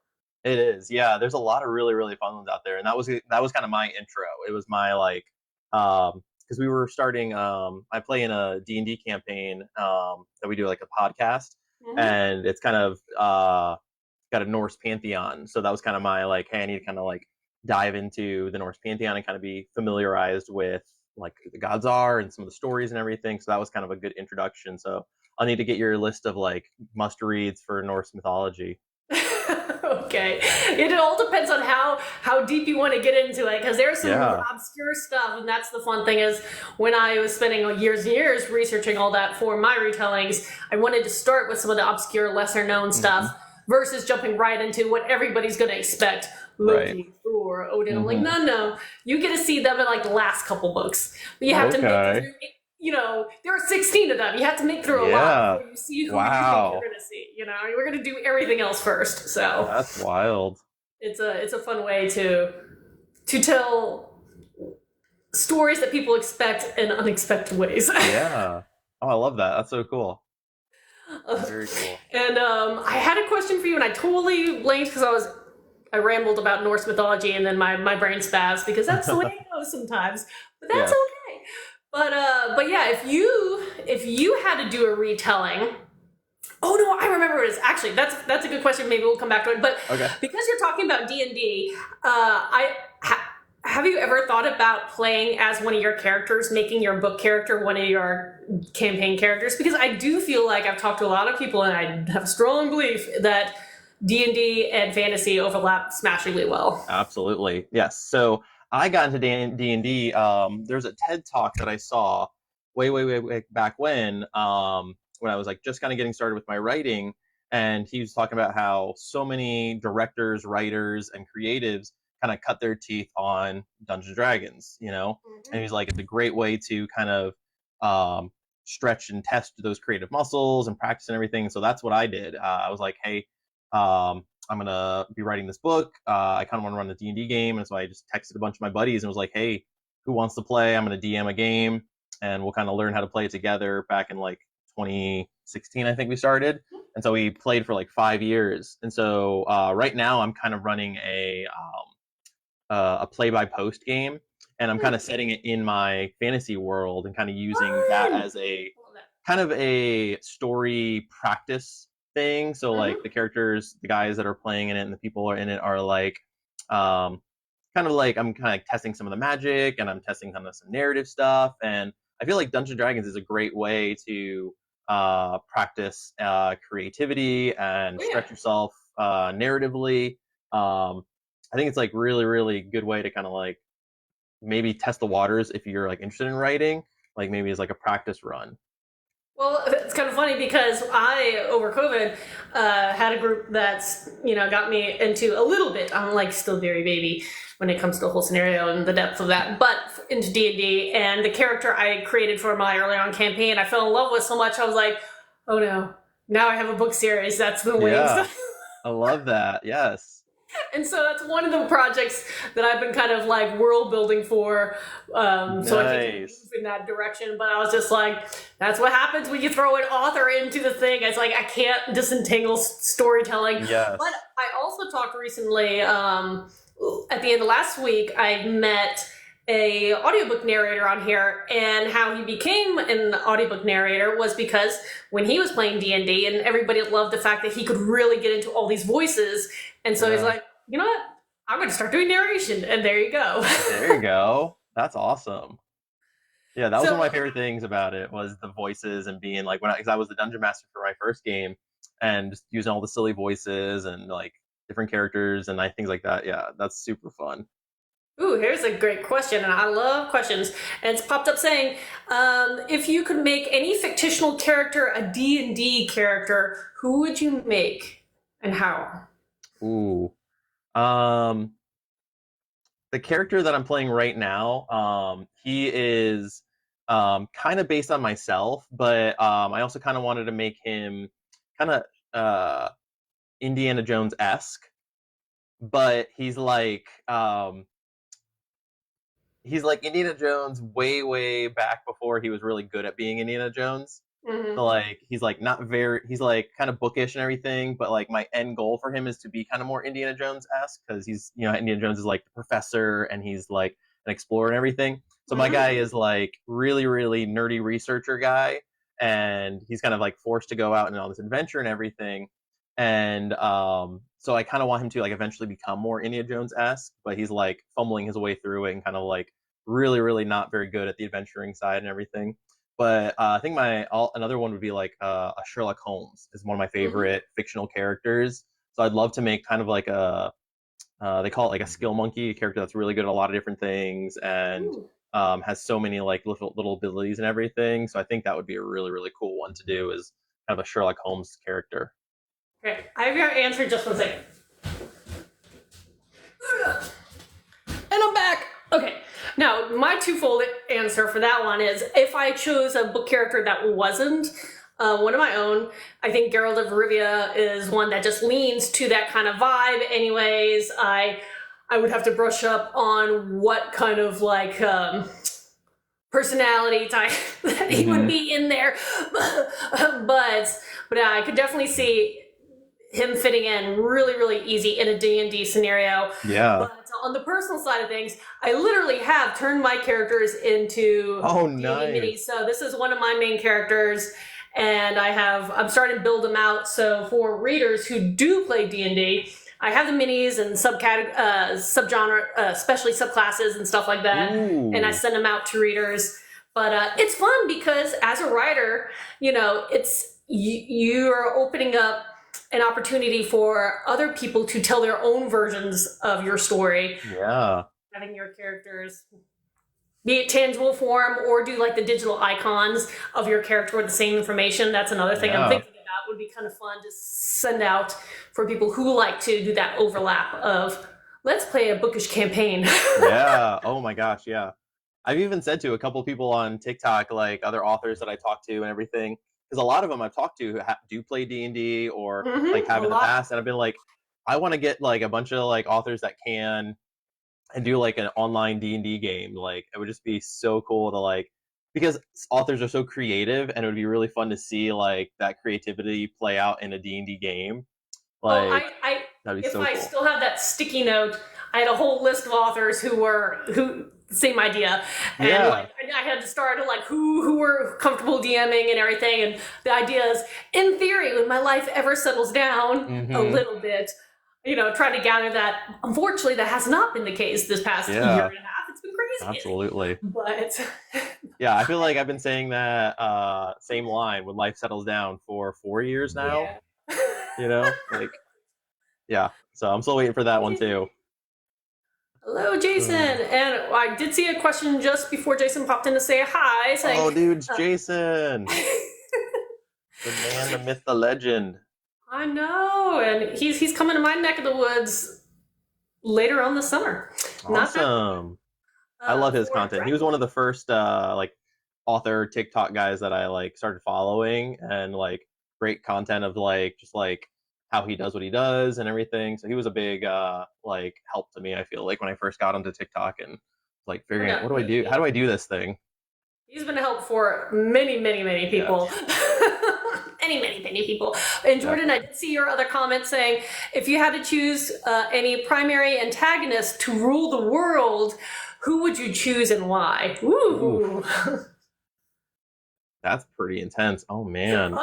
It is. Yeah, there's a lot of really, really fun ones out there. And that was kind of my intro. It was my like because we were starting I play in a D&D campaign that we do like a podcast, Hmm. and it's kind of got a Norse pantheon. So that was kind of my like, hey, I need to kind of like dive into the Norse pantheon and kind of be familiarized with like who the gods are and some of the stories and everything. So that was kind of a good introduction. So I'll need to get your list of like must reads for Norse mythology. Okay. It all depends on how deep you want to get into it, because there's some Yeah. obscure stuff, and that's the fun thing is when I was spending years and years researching all that for my retellings, I wanted to start with some of the obscure, lesser known Hmm. stuff versus jumping right into what everybody's going to expect. Right. Loki, Thor, Odin. I'm like, Hmm. no. You get to see them in like the last couple books. But you have to make it Okay. through. There are 16 of them. You have to make through a lot Yeah. before you see who you think you're Wow. going to see. We're going to do everything else first. So That's wild. it's a fun way to tell stories that people expect in unexpected ways. Yeah. Oh, I love that. That's so cool. Very cool. And I had a question for you, and I totally blanked because I rambled about Norse mythology, and then my brain spazzed because that's the way it goes sometimes. But that's Yes. okay. But yeah, if you had to do a retelling. Oh no, I remember what it is. Actually, that's a good question. Maybe we'll come back to it. But Okay. because you're talking about D&D, have you ever thought about playing as one of your characters, making your book character one of your campaign characters? Because I do feel like I've talked to a lot of people, and I have a strong belief that D&D and fantasy overlap smashingly well. Absolutely. Yes. So I got into D&D. There's a TED talk that I saw way back when I was like just kind of getting started with my writing, and he was talking about how so many directors, writers, and creatives kind of cut their teeth on Dungeons and Dragons, and he's like, it's a great way to kind of stretch and test those creative muscles and practice and everything. So that's what I did. I was like, hey, I'm gonna be writing this book. I kind of want to run the D&D game, and so I just texted a bunch of my buddies and was like, "Hey, who wants to play? I'm gonna DM a game, and we'll kind of learn how to play it together." Back in like 2016, I think we started, and so we played for like 5 years. And so right now, I'm kind of running a play-by-post game, and I'm kind of setting it in my fantasy world and kind of using that Fun! as a kind of a story practice thing. So like the characters, the guys that are playing in it and the people are in it are like um kind of like I'm kind of testing some of the magic, and I'm testing kind of some narrative stuff. And I feel like Dungeons and Dragons is a great way to practice creativity and Oh yeah. stretch yourself narratively. I think it's like really good way to kind of like maybe test the waters if you're like interested in writing, like maybe as like a practice run. Well, it's kind of funny because I, over COVID, had a group that's, got me into a little bit. I'm like still very baby when it comes to the whole scenario and the depth of that, but into D&D, and the character I created for my early on campaign, I fell in love with so much. I was like, oh no, now I have a book series that's been waiting. Yeah, I love that. Yes. And so that's one of the projects that I've been kind of like world building for, so I can move Nice. in that direction. But I was just like, that's what happens when you throw an author into the thing. It's like I can't disentangle storytelling. But Yes. I also talked recently, at the end of last week, I met a audiobook narrator on here, and how he became an audiobook narrator was because when he was playing D&D, and everybody loved the fact that he could really get into all these voices, and so he's Yeah. like, you know what, I'm going to start doing narration, and there you go. There you go. That's awesome. Yeah, that was one So of my favorite things about it was the voices and being like because I was the dungeon master for my first game, and just using all the silly voices and like different characters and things like that. Yeah, that's super fun. ooh, here's a great question, and I love questions. And it's popped up saying, if you could make any fictional character a D&D character, who would you make and how? Ooh. Um, the character that I'm playing right now, he is kind of based on myself, but I also kind of wanted to make him kind of uh, Indiana Jones esque, but he's like Indiana Jones way back before he was really good at being Indiana Jones. So Mm-hmm. like he's like not very he's like kind of bookish and everything, but like my end goal for him is to be kind of more Indiana Jones esque because he's Indiana Jones is like the professor and he's like an explorer and everything. So my Mm-hmm. guy is like really nerdy researcher guy, and he's kind of like forced to go out and on this adventure and everything. And so I kind of want him to like eventually become more Indiana Jones esque, but he's like fumbling his way through it and kind of like really not very good at the adventuring side and everything. But I think another one would be like a Sherlock Holmes is one of my Mm-hmm. favorite fictional characters. So I'd love to make kind of like a they call it like a skill monkey, a character that's really good at a lot of different things and Ooh. has so many like little abilities and everything. So I think that would be a really really cool one to do is kind of a Sherlock Holmes character. Okay, I have your answer. Just 1 second. And I'm back. Okay, now my twofold answer for that one is if I chose a book character that wasn't one of my own, I think Geralt of Rivia is one that just leans to that kind of vibe. Anyways, I would have to brush up on what kind of like personality type that he would be in there, but yeah, I could definitely see him fitting in really really easy in a D&D scenario. Yeah. But on the personal side of things, I literally have turned my characters into Oh, D&D nice. minis. So this is one of my main characters, and I'm starting to build them out. So for readers who do play D&D, I have the minis and subgenre, especially subclasses and stuff like that, Ooh. and I send them out to readers. But it's fun because as a writer, it's you're opening up an opportunity for other people to tell their own versions of your story. Yeah. Having your characters be it tangible form or do like the digital icons of your character with the same information. That's another thing I'm thinking about. Would be kind of fun to send out for people who like to do that overlap of let's play a bookish campaign. Yeah. Oh my gosh. Yeah. I've even said to a couple people on TikTok, like other authors that I talk to and everything, because a lot of them I've talked to do play D&D or like have A in the lot. past, and I've been like, I want to get like a bunch of like authors that can and do like an online D&D game. Like it would just be so cool to like because authors are so creative, and it would be really fun to see like that creativity play out in a D&D game. Well, Like that'd be if so I cool. still have that sticky note, I had a whole list of authors who same idea, and Yeah. like I had to start like who were comfortable DMing and everything, and the idea is, in theory, when my life ever settles down a little bit, try to gather that. Unfortunately, that has not been the case this past year and a half. It's been crazy. Absolutely. But Yeah, I feel like I've been saying that same line when life settles down for 4 years now. yeah. Like yeah. So I'm still waiting for that one too. Hello, Jason. And I did see a question just before Jason popped in to say hi. Saying, Oh, dude, it's Jason. The man, the myth, the legend. I know, and he's coming to my neck of the woods later on this summer. Awesome. I love his content. He was one of the first like author TikTok guys that I like started following, and like great content of like just like how he does what he does and everything. So he was a big like help to me, I feel like, when I first got onto TikTok and like figuring out what do I do? How do I do this thing? He's been a help for many, many, many people. Many people. And Jordan, I did see your other comment saying, if you had to choose any primary antagonist to rule the world, who would you choose and why? Ooh. That's pretty intense. Oh man.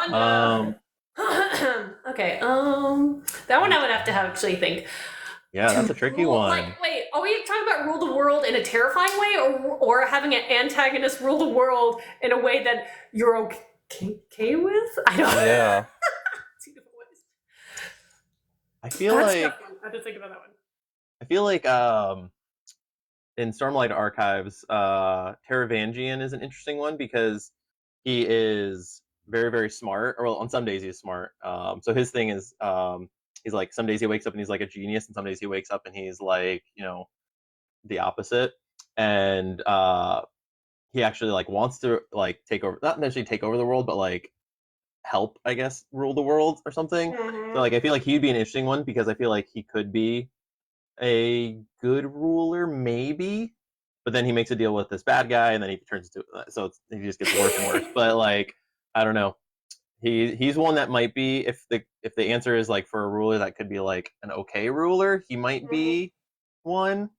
Okay. That one I would have to actually think. Yeah, that's a tricky one. Like, wait, are we talking about rule the world in a terrifying way, or having an antagonist rule the world in a way that you're okay with? I don't know. Yeah. Two different ways. I feel like I have to think about that one. I feel like in Stormlight Archives, Taravangian is an interesting one because he is very, very smart. Or well, on some days he's smart. So his thing is he's like some days he wakes up and he's like a genius, and some days he wakes up and he's like, the opposite. And he actually like wants to like take over, not necessarily take over the world, but like help, I guess, rule the world or something. So like I feel like he'd be an interesting one because I feel like he could be a good ruler, maybe, but then he makes a deal with this bad guy, and then he turns into he just gets worse and worse. But like, I don't know. He's one that might be, if the answer is like for a ruler that could be like an okay ruler, he might be one,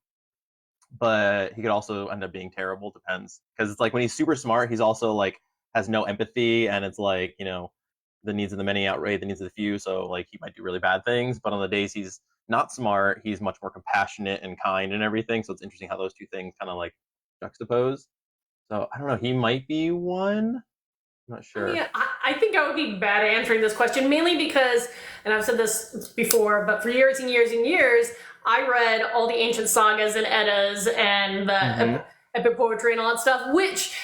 but he could also end up being terrible. Depends, because it's like when he's super smart, he's also like has no empathy, and it's like the needs of the many outweigh the needs of the few. So like he might do really bad things, but on the days he's not smart, he's much more compassionate and kind and everything. So it's interesting how those two things kind of like juxtapose. So I don't know. He might be one. I'm not sure. Yeah, I think I would be bad at answering this question, mainly because, and I've said this before, but for years and years and years, I read all the ancient sagas and Eddas and the epic poetry and all that stuff, which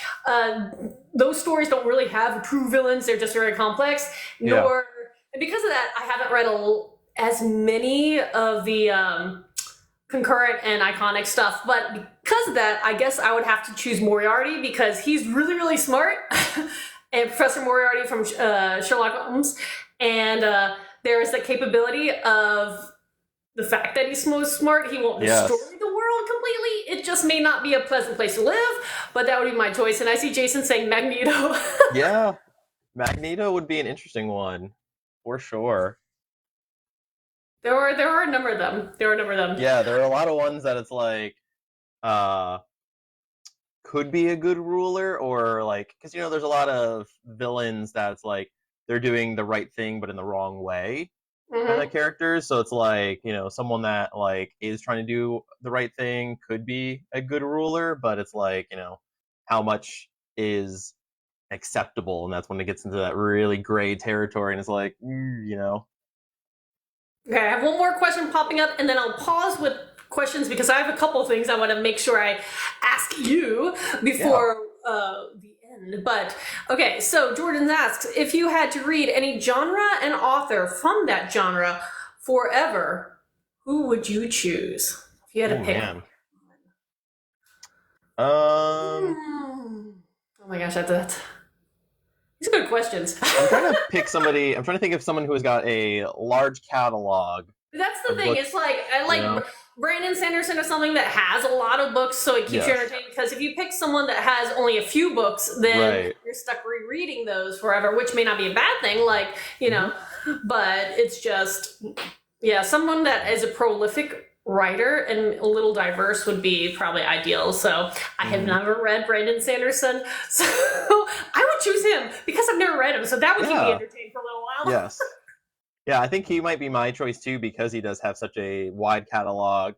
those stories don't really have true villains. They're just very complex. And because of that, I haven't read as many of the concurrent and iconic stuff. But because of that, I guess I would have to choose Moriarty because he's really, really smart. And Professor Moriarty from Sherlock Holmes. And there is the capability of the fact that he's so smart, he won't destroy the world completely. It just may not be a pleasant place to live, but that would be my choice. And I see Jason saying Magneto. Yeah, Magneto would be an interesting one, for sure. There are a number of them. Yeah, there are a lot of ones that it's like, could be a good ruler, or like, because there's a lot of villains that's like they're doing the right thing but in the wrong way kind of characters. So it's like, someone that like is trying to do the right thing could be a good ruler, but it's like, how much is acceptable, and that's when it gets into that really gray territory, and it's like, Okay, I have one more question popping up, and then I'll pause with questions because I have a couple of things I want to make sure I ask you before the end. But okay, so Jordan asks, if you had to read any genre and author from that genre forever, who would you choose? If you had to pick. Oh my gosh, that's these are good questions. I'm trying to pick somebody. I'm trying to think of someone who has got a large catalog. That's the thing. It's like I like Brandon Sanderson or something that has a lot of books, so it keeps you entertained. Because if you pick someone that has only a few books, then you're stuck rereading those forever, which may not be a bad thing. Like but it's just someone that is a prolific writer and a little diverse would be probably ideal. So I have never read Brandon Sanderson, so I would choose him because I've never read him. So that would keep me entertained for a little while. Yes. Yeah, I think he might be my choice too because he does have such a wide catalog.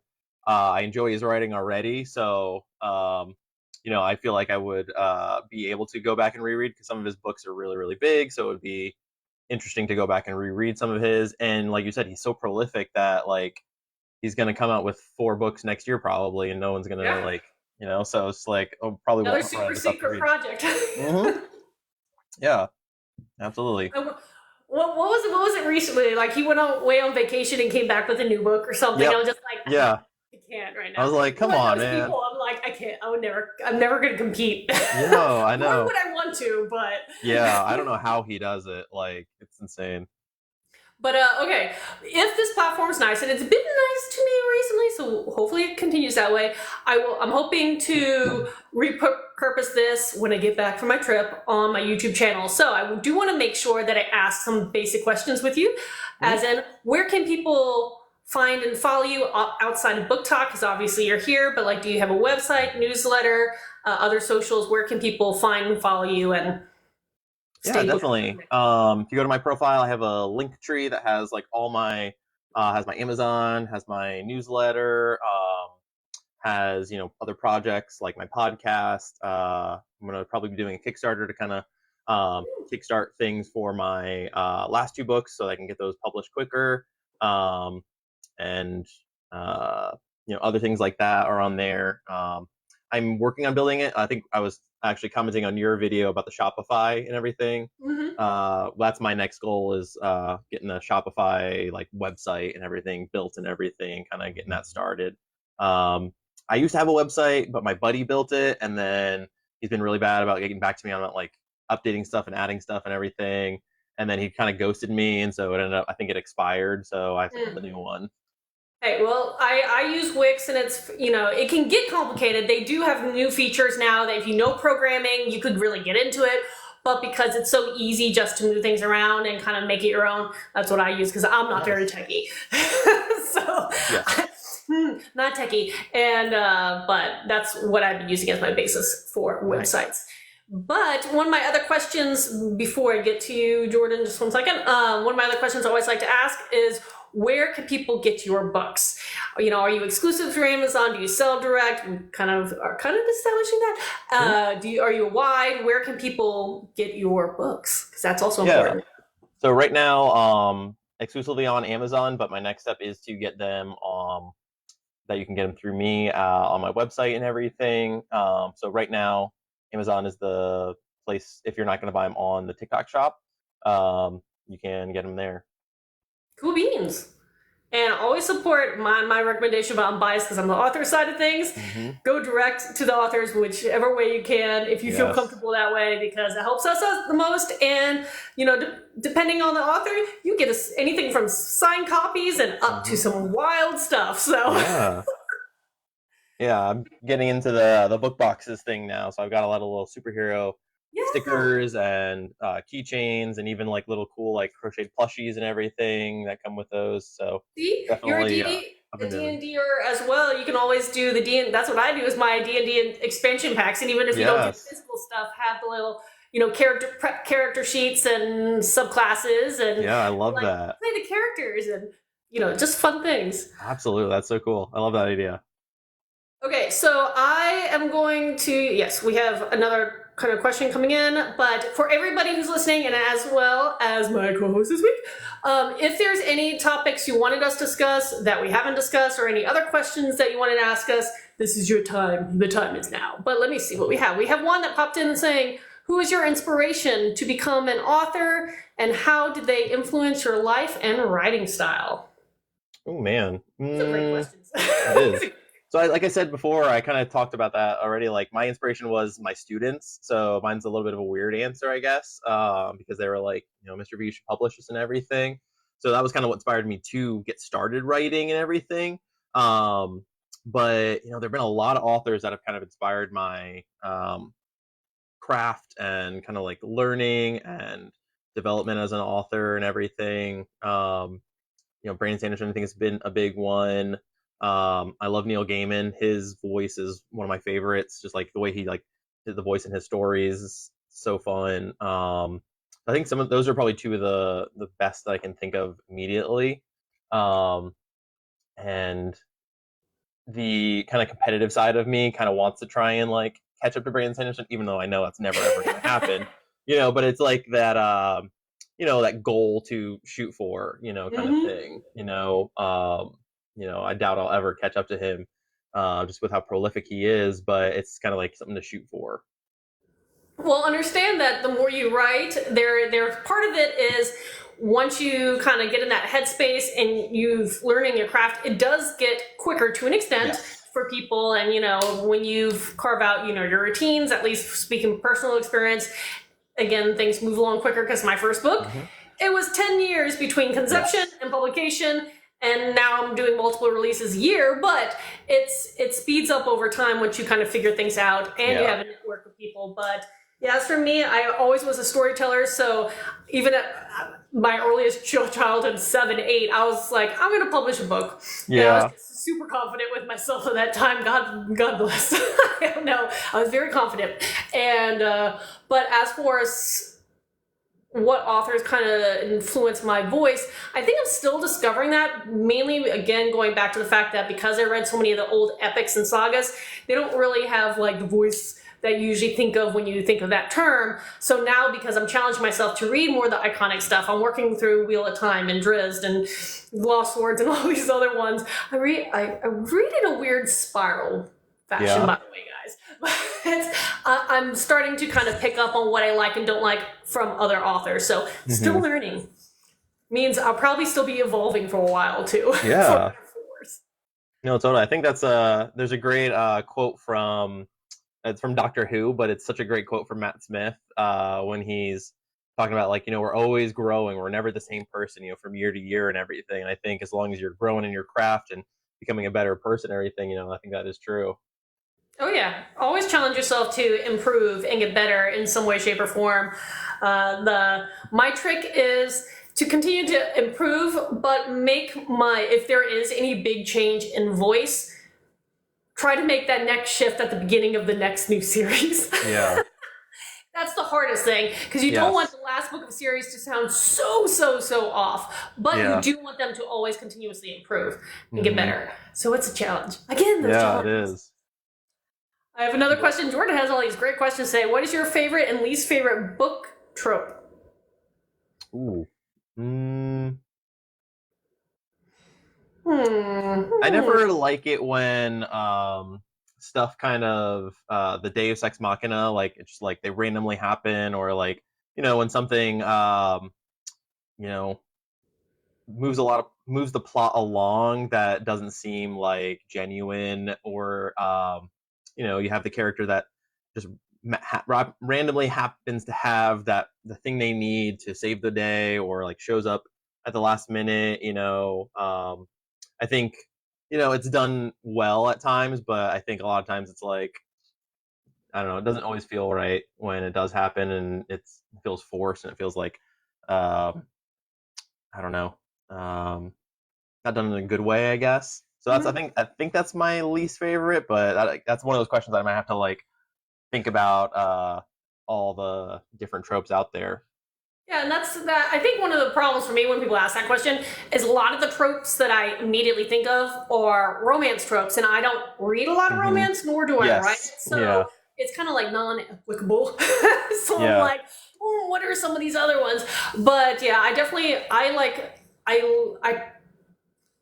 I enjoy his writing already, so I feel like I would be able to go back and reread because some of his books are really, really big. So it would be interesting to go back and reread some of his. And like you said, he's so prolific that like he's going to come out with 4 books next year probably, and no one's going to so it's like probably another super secret project. Yeah, absolutely. What was it recently? Like he went away on vacation and came back with a new book or something. I was just like, I can't right now. I was like, come on, man. People, I'm like, I can't. I'm never going to compete. No, I know. Why would I want to? But I don't know how he does it. Like, it's insane. But okay, if this platform is nice, and it's been nice to me recently, so hopefully it continues that way. I'm hoping to repurpose this when I get back from my trip on my YouTube channel. So I do want to make sure that I ask some basic questions with you, as in, where can people find and follow you outside of book talk? Because obviously you're here, but like, do you have a website, newsletter, other socials? Where can people find and follow you and definitely. If you go to my profile, I have a link tree that has like all my has my Amazon, has my newsletter, has other projects like my podcast. I'm gonna probably be doing a Kickstarter to kind of kickstart things for my last 2 books so I can get those published quicker. And other things like that are on there. I'm working on building it. I think I was actually commenting on your video about the Shopify and everything. That's my next goal, is getting a Shopify like website and everything built and everything, kind of getting that started. I used to have a website, but my buddy built it, and then he's been really bad about getting back to me on like updating stuff and adding stuff and everything. And then he kind of ghosted me, and so it ended up, I think it expired, so I have to build a new one. Hey, well, I use Wix, and it's, it can get complicated. They do have new features now that if you know programming, you could really get into it. But because it's so easy just to move things around and kind of make it your own, that's what I use because I'm not very techie. So, not techie. And, but that's what I've been using as my basis for websites. But one of my other questions before I get to you, Jordan, just 1 second. One of my other questions I always like to ask is, where can people get your books? Are you exclusive through Amazon? Do you sell direct? We are kind of establishing that. Are you wide? Where can people get your books? Because that's also important. So right now, exclusively on Amazon, but my next step is to get them that you can get them through me on my website and everything. So right now, Amazon is the place. If you're not going to buy them on the TikTok shop, you can get them there. Cool beans. And always support my recommendation, but I'm biased because I'm the author side of things. Go direct to the authors, whichever way you can, if you feel comfortable that way, because it helps us the most. And, depending on the author, you get anything from signed copies and up to some wild stuff. So yeah, I'm getting into the book boxes thing now. So I've got a lot of little superhero stickers and keychains, and even like little cool like crocheted plushies and everything that come with those. So see, definitely, you're a D&D'er as well. You can always do the D&D. That's what I do, is my D&D expansion packs. And even if you don't do physical stuff, have the little character sheets and subclasses, and I love that. Play the characters and just fun things. Absolutely, that's so cool. I love that idea. Okay, so I am going to, yes, we have another kind of question coming in, but for everybody who's listening, and as well as my co-host this week, if there's any topics you wanted us to discuss that we haven't discussed, or any other questions that you wanted to ask us, this is your time. The time is now. But let me see what we have. We have one that popped in saying, who is your inspiration to become an author, and how did they influence your life and writing style? Oh, man. Those are great questions. It is. So like I said before, I kind of talked about that already. Like, my inspiration was my students. So mine's a little bit of a weird answer, I guess, because they were like, Mr. V, you should publish this and everything. So that was kind of what inspired me to get started writing and everything. But, there've been a lot of authors that have kind of inspired my craft and kind of like learning and development as an author and everything. Brandon Sanderson, I think, has been a big one. I love Neil Gaiman. His voice is one of my favorites. Just like the way he did the voice in his stories is so fun. I think some of those are probably two of the best that I can think of immediately. And the kind of competitive side of me kind of wants to try and like catch up to Brandon Sanderson, even though I know that's never ever going to happen. But it's like that. That goal to shoot for, kind of thing. I doubt I'll ever catch up to him, just with how prolific he is, but it's kind of like something to shoot for. Well, understand that the more you write, there part of it is, once you kind of get in that headspace and you've learning your craft, it does get quicker to an extent for people. And, when you've carved out, your routines, at least speaking personal experience, again, things move along quicker, because my first book, it was 10 years between conception and publication. And now I'm doing multiple releases a year, but it speeds up over time once you kind of figure things out and you have a network of people. But as for me, I always was a storyteller. So even at my earliest childhood, 7, 8, I was like, I'm going to publish a book. And I was super confident with myself at that time. God bless. I don't know. I was very confident. And, but as far as what authors kind of influence my voice, I think I'm still discovering that, mainly, again, going back to the fact that because I read so many of the old epics and sagas, they don't really have like the voice that you usually think of when you think of that term. So now, because I'm challenging myself to read more of the iconic stuff, I'm working through Wheel of Time and Drizzt and Lost Swords and all these other ones. I read in a weird spiral fashion, by the way, guys. But I'm starting to kind of pick up on what I like and don't like from other authors. So still learning means I'll probably still be evolving for a while too. Yeah. No, totally. I think that's there's a great quote from, it's from Doctor Who, but it's such a great quote from Matt Smith when he's talking about, like, we're always growing. We're never the same person, from year to year and everything. And I think as long as you're growing in your craft and becoming a better person and everything, I think that is true. Oh yeah, always challenge yourself to improve and get better in some way, shape, or form. My trick is to continue to improve, but if there is any big change in voice, try to make that next shift at the beginning of the next new series. Yeah. That's the hardest thing, because you don't want Yes. the last book of a series to sound so off, but Yeah. you do want them to always continuously improve and get Mhm. better. So it's a challenge. Again, those Yeah, it challenges. is. I have another question. Jordan has all these great questions today. What is your favorite and least favorite book trope? Ooh. Mm, I Hmm. never like it when stuff kind of the Deus Ex Machina, like it's just like they randomly happen, or like, when something you know moves the plot along that doesn't seem like genuine, or you have the character that just randomly happens to have that the thing they need to save the day, or like shows up at the last minute. I think it's done well at times, but I think a lot of times it's like, I don't know, it doesn't always feel right when it does happen, and it feels forced, and it feels like um I don't know, um not done in a good way, I guess. So that's, Mhm. I think that's my least favorite, but that's one of those questions that I might have to like think about all the different tropes out there. Yeah, and that's that. I think one of the problems for me when people ask that question is a lot of the tropes that I immediately think of are romance tropes, and I don't read a lot of Hmm. romance, nor do I write Yes. it. Yeah. So it's kind of like non-applicable. So I'm Yeah. like, oh, what are some of these other ones? But yeah, I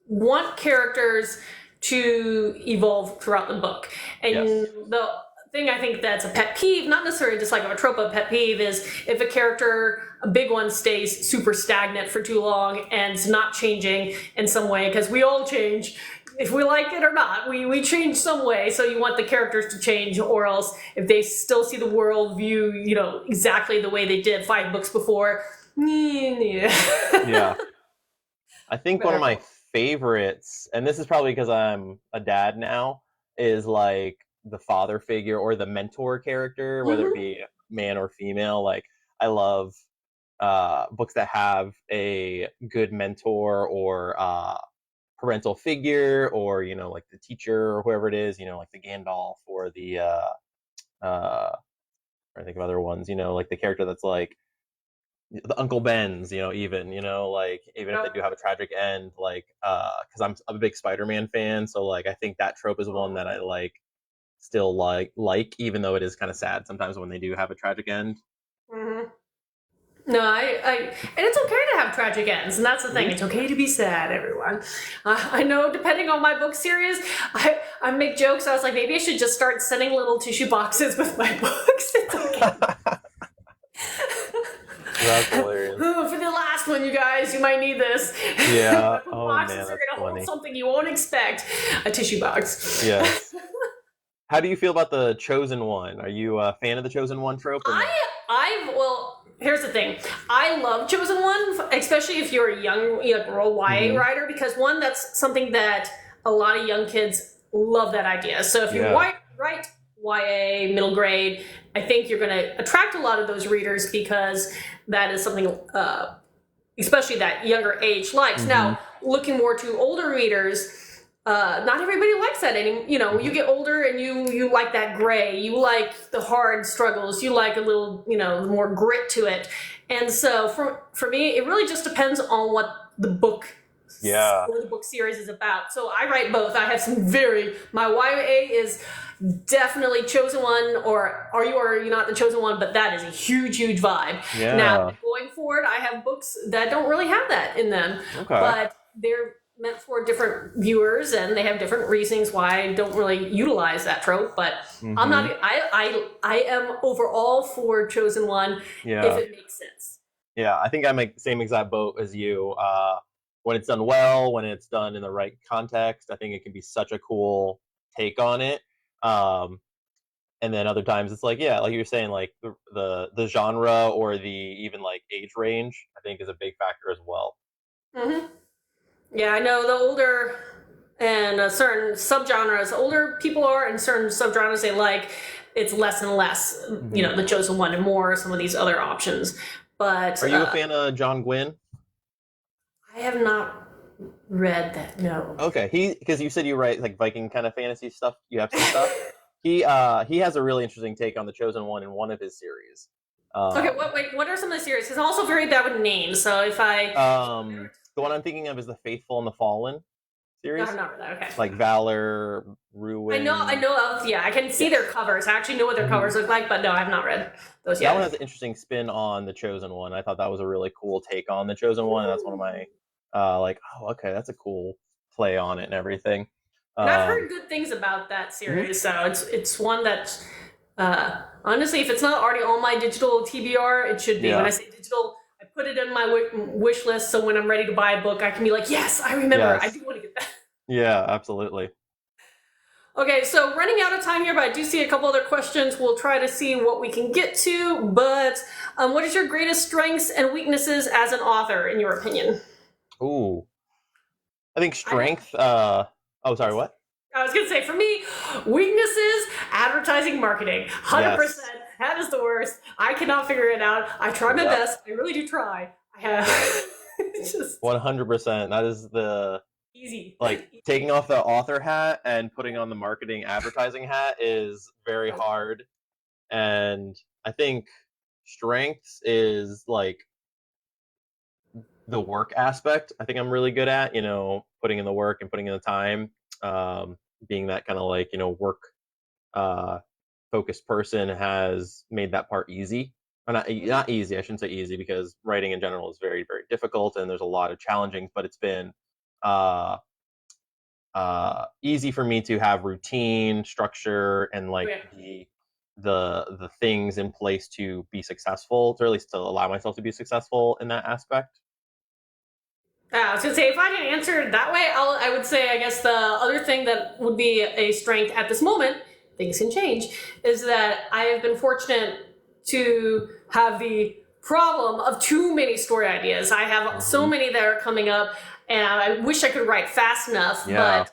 want characters to evolve throughout the book. And Yes. the thing I think that's a pet peeve, not necessarily just like a trope, a pet peeve, is if a character, a big one, stays super stagnant for too long and it's not changing in some way, because we all change. If we like it or not, we change some way. So you want the characters to change, or else if they still see the world view, exactly the way they did 5 books before, Yeah. I think one of better. my favorites, and this is probably because I'm a dad now, is like the father figure or the mentor character, whether it Mhm. be man or female. Like, I love books that have a good mentor, or parental figure, or like the teacher or whoever it is, like the Gandalf, or the uh I think of other ones, like the character that's like the Uncle Ben's, like even if they Yep. do have a tragic end, like because I'm a big Spider-Man fan, so like I think that trope is one that I like, still like even though it is kind of sad sometimes when they do have a tragic end. Mhm. No, and it's okay to have tragic ends, and that's the thing. Hmm. It's okay to be sad, everyone. I know, depending on my book series, I make jokes. I was like, maybe I should just start sending little tissue boxes with my books. It's okay. That's hilarious. For the last one, you guys, you might need this. Yeah. The Oh man, boxes are that's going to hold funny. something you won't expect. A tissue box. Yes. How do you feel about the Chosen One? Are you a fan of the Chosen One trope or no? Well, here's the thing. I love Chosen One, especially if you're a young, girl YA Hmm. writer, because one, that's something that a lot of young kids love that idea. So if you Yeah. write YA middle grade, I think you're going to attract a lot of those readers, because that is something, especially that younger age likes. Hmm. Now, looking more to older readers, not everybody likes that anymore. You Hmm. get older and you like that gray. You like the hard struggles. You like a little, more grit to it. And so for me, it really just depends on what the book Yeah. or the book series is about. So I write both. I have some my YA is definitely Chosen One, or Are You or Are You Not the Chosen One, but that is a huge vibe. Now, Yeah. going forward, I have books that don't really have that in them, Okay. but they're meant for different viewers, and they have different reasons why I don't really utilize that trope. But I'm Hmm. not. I am overall for Chosen One if Yeah. it makes sense. Yeah, I think I'm like the same exact boat as you. When it's done well, when it's done in the right context, I think it can be such a cool take on it. Um, and then other times it's like, yeah, like you were saying, like the genre, or the even like age range, I think is a big factor as well. Hmm. Yeah, I know the older and certain subgenres, older people are, and certain subgenres they like, it's less and less, Hmm. the Chosen One, and more some of these other options. But Are you a fan of John Gwynn? I have not read that, no. Okay, because you said you write like Viking kind of fantasy stuff. You have some stuff. He has a really interesting take on the Chosen One in one of his series. Okay, Um, what are some of the series? Because I'm also very bad with names, so if I... the one I'm thinking of is the Faithful and the Fallen No, I've series, not read that, okay. like Valor, I Ruin. know of, yeah, I can see their Yes. covers. I actually know what their covers look like, but no, I've not read those That one yet. has an interesting spin on the Chosen One. I thought that was a really cool take on the Chosen One, and that's one of my like, oh, okay, that's a cool play on it and everything. And I've Um, heard good things about that mhm. series, so it's one that honestly, if it's not already on my digital TBR, it should be. When I Yeah. say digital, I put it in my wish list, so when I'm ready to buy a book, I can be like, yes, I remember. I Yes. do want to get that. Yeah. Absolutely. Okay, so running out of time here, but I do see a couple other questions. We'll try to see what we can get to. But what is your greatest strengths and weaknesses as an author, in your opinion? Ooh, I think I have, strength. Oh, sorry. What? I was gonna say, for me, weaknesses, advertising, marketing, 100%. Yes. That is the worst. I cannot figure it out. I try my Yep. best. I really do try. I have. It's just 100%. That is the easy. like taking off the author hat and putting on the marketing advertising hat is very hard. And I think strengths is like the work aspect. I think I'm really good at, putting in the work and putting in the time. Being that kind of like, work uh, focused person has made that part easy. Or not easy. I shouldn't say easy because writing in general is very, very difficult and there's a lot of challenging, but it's been uh, easy for me to have routine, structure, and like Okay. the things in place to be successful, or at least to allow myself to be successful in that aspect. I was gonna say, if I didn't answer it that way, I would say, I guess the other thing that would be a strength at this moment, things can change, is that I have been fortunate to have the problem of too many story ideas. I have so Hmm. many that are coming up, and I wish I could write fast enough, Yeah, but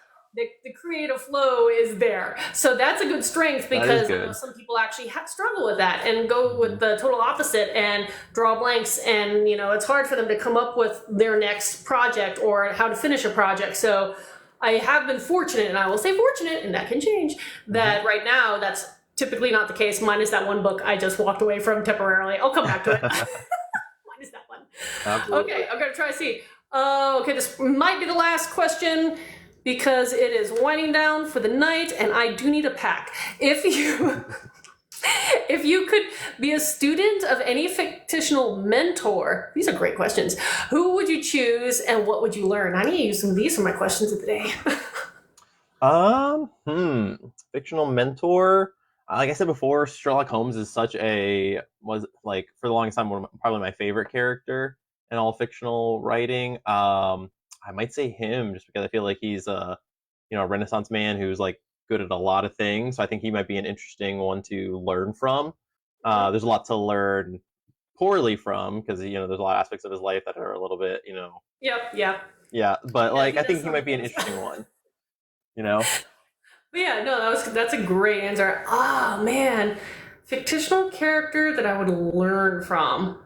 the creative flow is there. So that's a good strength, that is because I know good. some people actually struggle with that and go Hmm. with the total opposite and draw blanks. And, it's hard for them to come up with their next project or how to finish a project. So I have been fortunate, and I will say fortunate, and that can change, Hmm. that right now that's typically not the case. Mine is that one book I just walked away from temporarily. I'll come back to it. Mine is that one. Absolutely. Okay, I'm going to try to see. Okay, this might be the last question because it is winding down for the night and I do need a pack. If you if you could be a student of any fictional mentor, these are great questions. Who would you choose and what would you learn? I need to use some of these for my questions of the day. Fictional mentor. Like I said before, Sherlock Holmes is was like for the longest time probably my favorite character in all fictional writing. I might say him just because I feel like he's a Renaissance man who's like good at a lot of things. So I think he might be an interesting one to learn from. There's a lot to learn poorly from because there's a lot of aspects of his life that are a little bit Yep, yeah. yeah, but Yeah, like he I does think he some might be an things. interesting one. You know. But yeah, no, that's a great answer. Ah, man. Fictional character that I would learn from.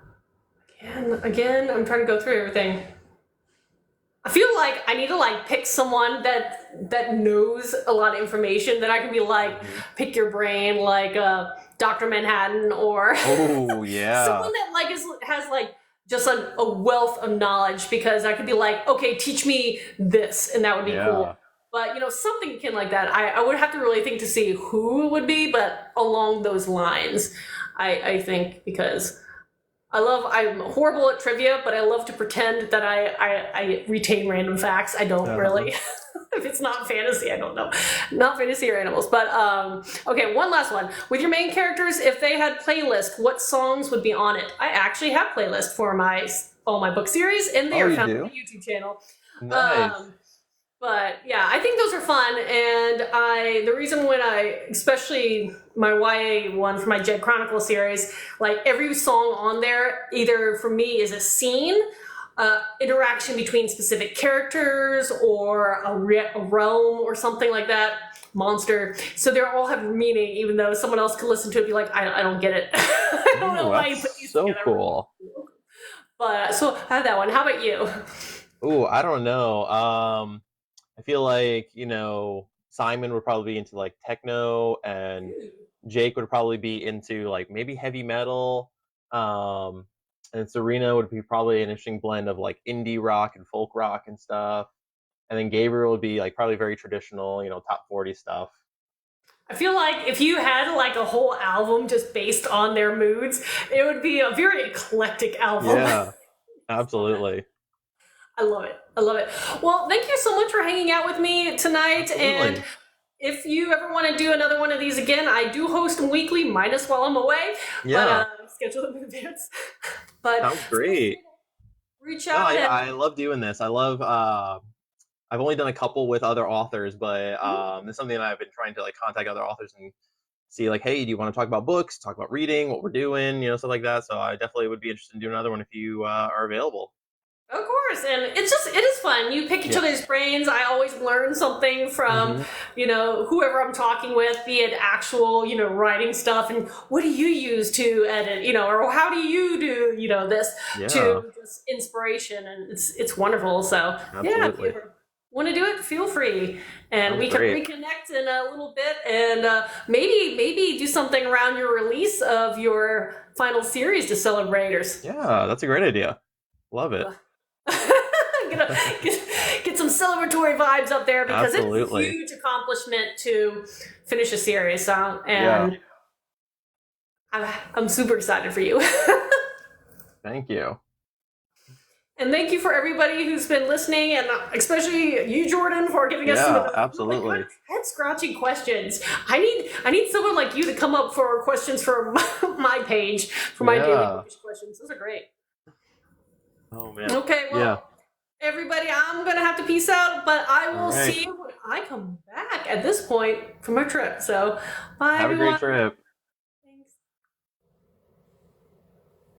Again, I'm trying to go through everything. I feel like I need to pick someone that knows a lot of information that I can be Hmm. pick your brain, Dr. Manhattan, or Oh yeah, someone that has just a wealth of knowledge, because I could be like, okay, teach me this, and that would be cool. yeah. But something akin like that. I would have to really think to see who it would be, but along those lines, I think, because I'm horrible at trivia, but I love to pretend that I retain random facts. I don't Uh-huh. really. If it's not fantasy, I don't know. Not fantasy or animals. But okay, one last one. With your main characters, if they had playlist, what songs would be on it? I actually have playlist for all my book series, and they Oh, are you found on my do? YouTube channel. Nice. Um, but yeah, I think those are fun, and the reason especially my YA one for my Jed Chronicle series, like every song on there, either for me is a scene, interaction between specific characters, or a realm or something like that, monster. So they all have meaning, even though someone else could listen to it and be like, I don't get it. I don't know Ooh, why you that's put these so together. cool. But so I have that one. How about you? Ooh, I don't know. I feel like, Simon would probably be into like techno and Jake would probably be into like maybe heavy metal. And Serena would be probably an interesting blend of like indie rock and folk rock and stuff. And then Gabriel would be like probably very traditional, top 40 stuff. I feel like if you had like a whole album just based on their moods, it would be a very eclectic album. Yeah, absolutely. I love it. I love it. Well, thank you so much for hanging out with me tonight. Absolutely. And if you ever want to do another one of these again, I do host them weekly, minus while I'm away. Yeah. But schedule them in advance. But sounds great. Reach No, out. I love doing this. I love. I've only done a couple with other authors, but it's something that I've been trying to like contact other authors and see like, hey, do you want to talk about books, talk about reading, what we're doing, stuff like that. So I definitely would be interested in doing another one if you are available. Of course, and it is fun. You pick each other's brains. I always learn something from, whoever I'm talking with, be it actual, writing stuff, and what do you use to edit, or how do you do, this to just inspiration, and it's wonderful. So Absolutely. Yeah, if you ever want to do it, feel free, and we can reconnect in a little bit, and maybe do something around your release of your final series to celebrate. Yeah, that's a great idea. Love it. Get some celebratory vibes up there because Absolutely. It's a huge accomplishment to finish a series. And I'm super excited for you. Thank you. And thank you for everybody who's been listening, and especially you, Jordan, for giving us some of the absolutely head-scratching questions. I need someone like you to come up for questions for my page, for my daily bookish questions. Those are great. Oh, man. Okay, well, everybody, I'm going to have to peace out, but I will see you when I come back at this point from our trip. So, bye, Have everyone. a great trip.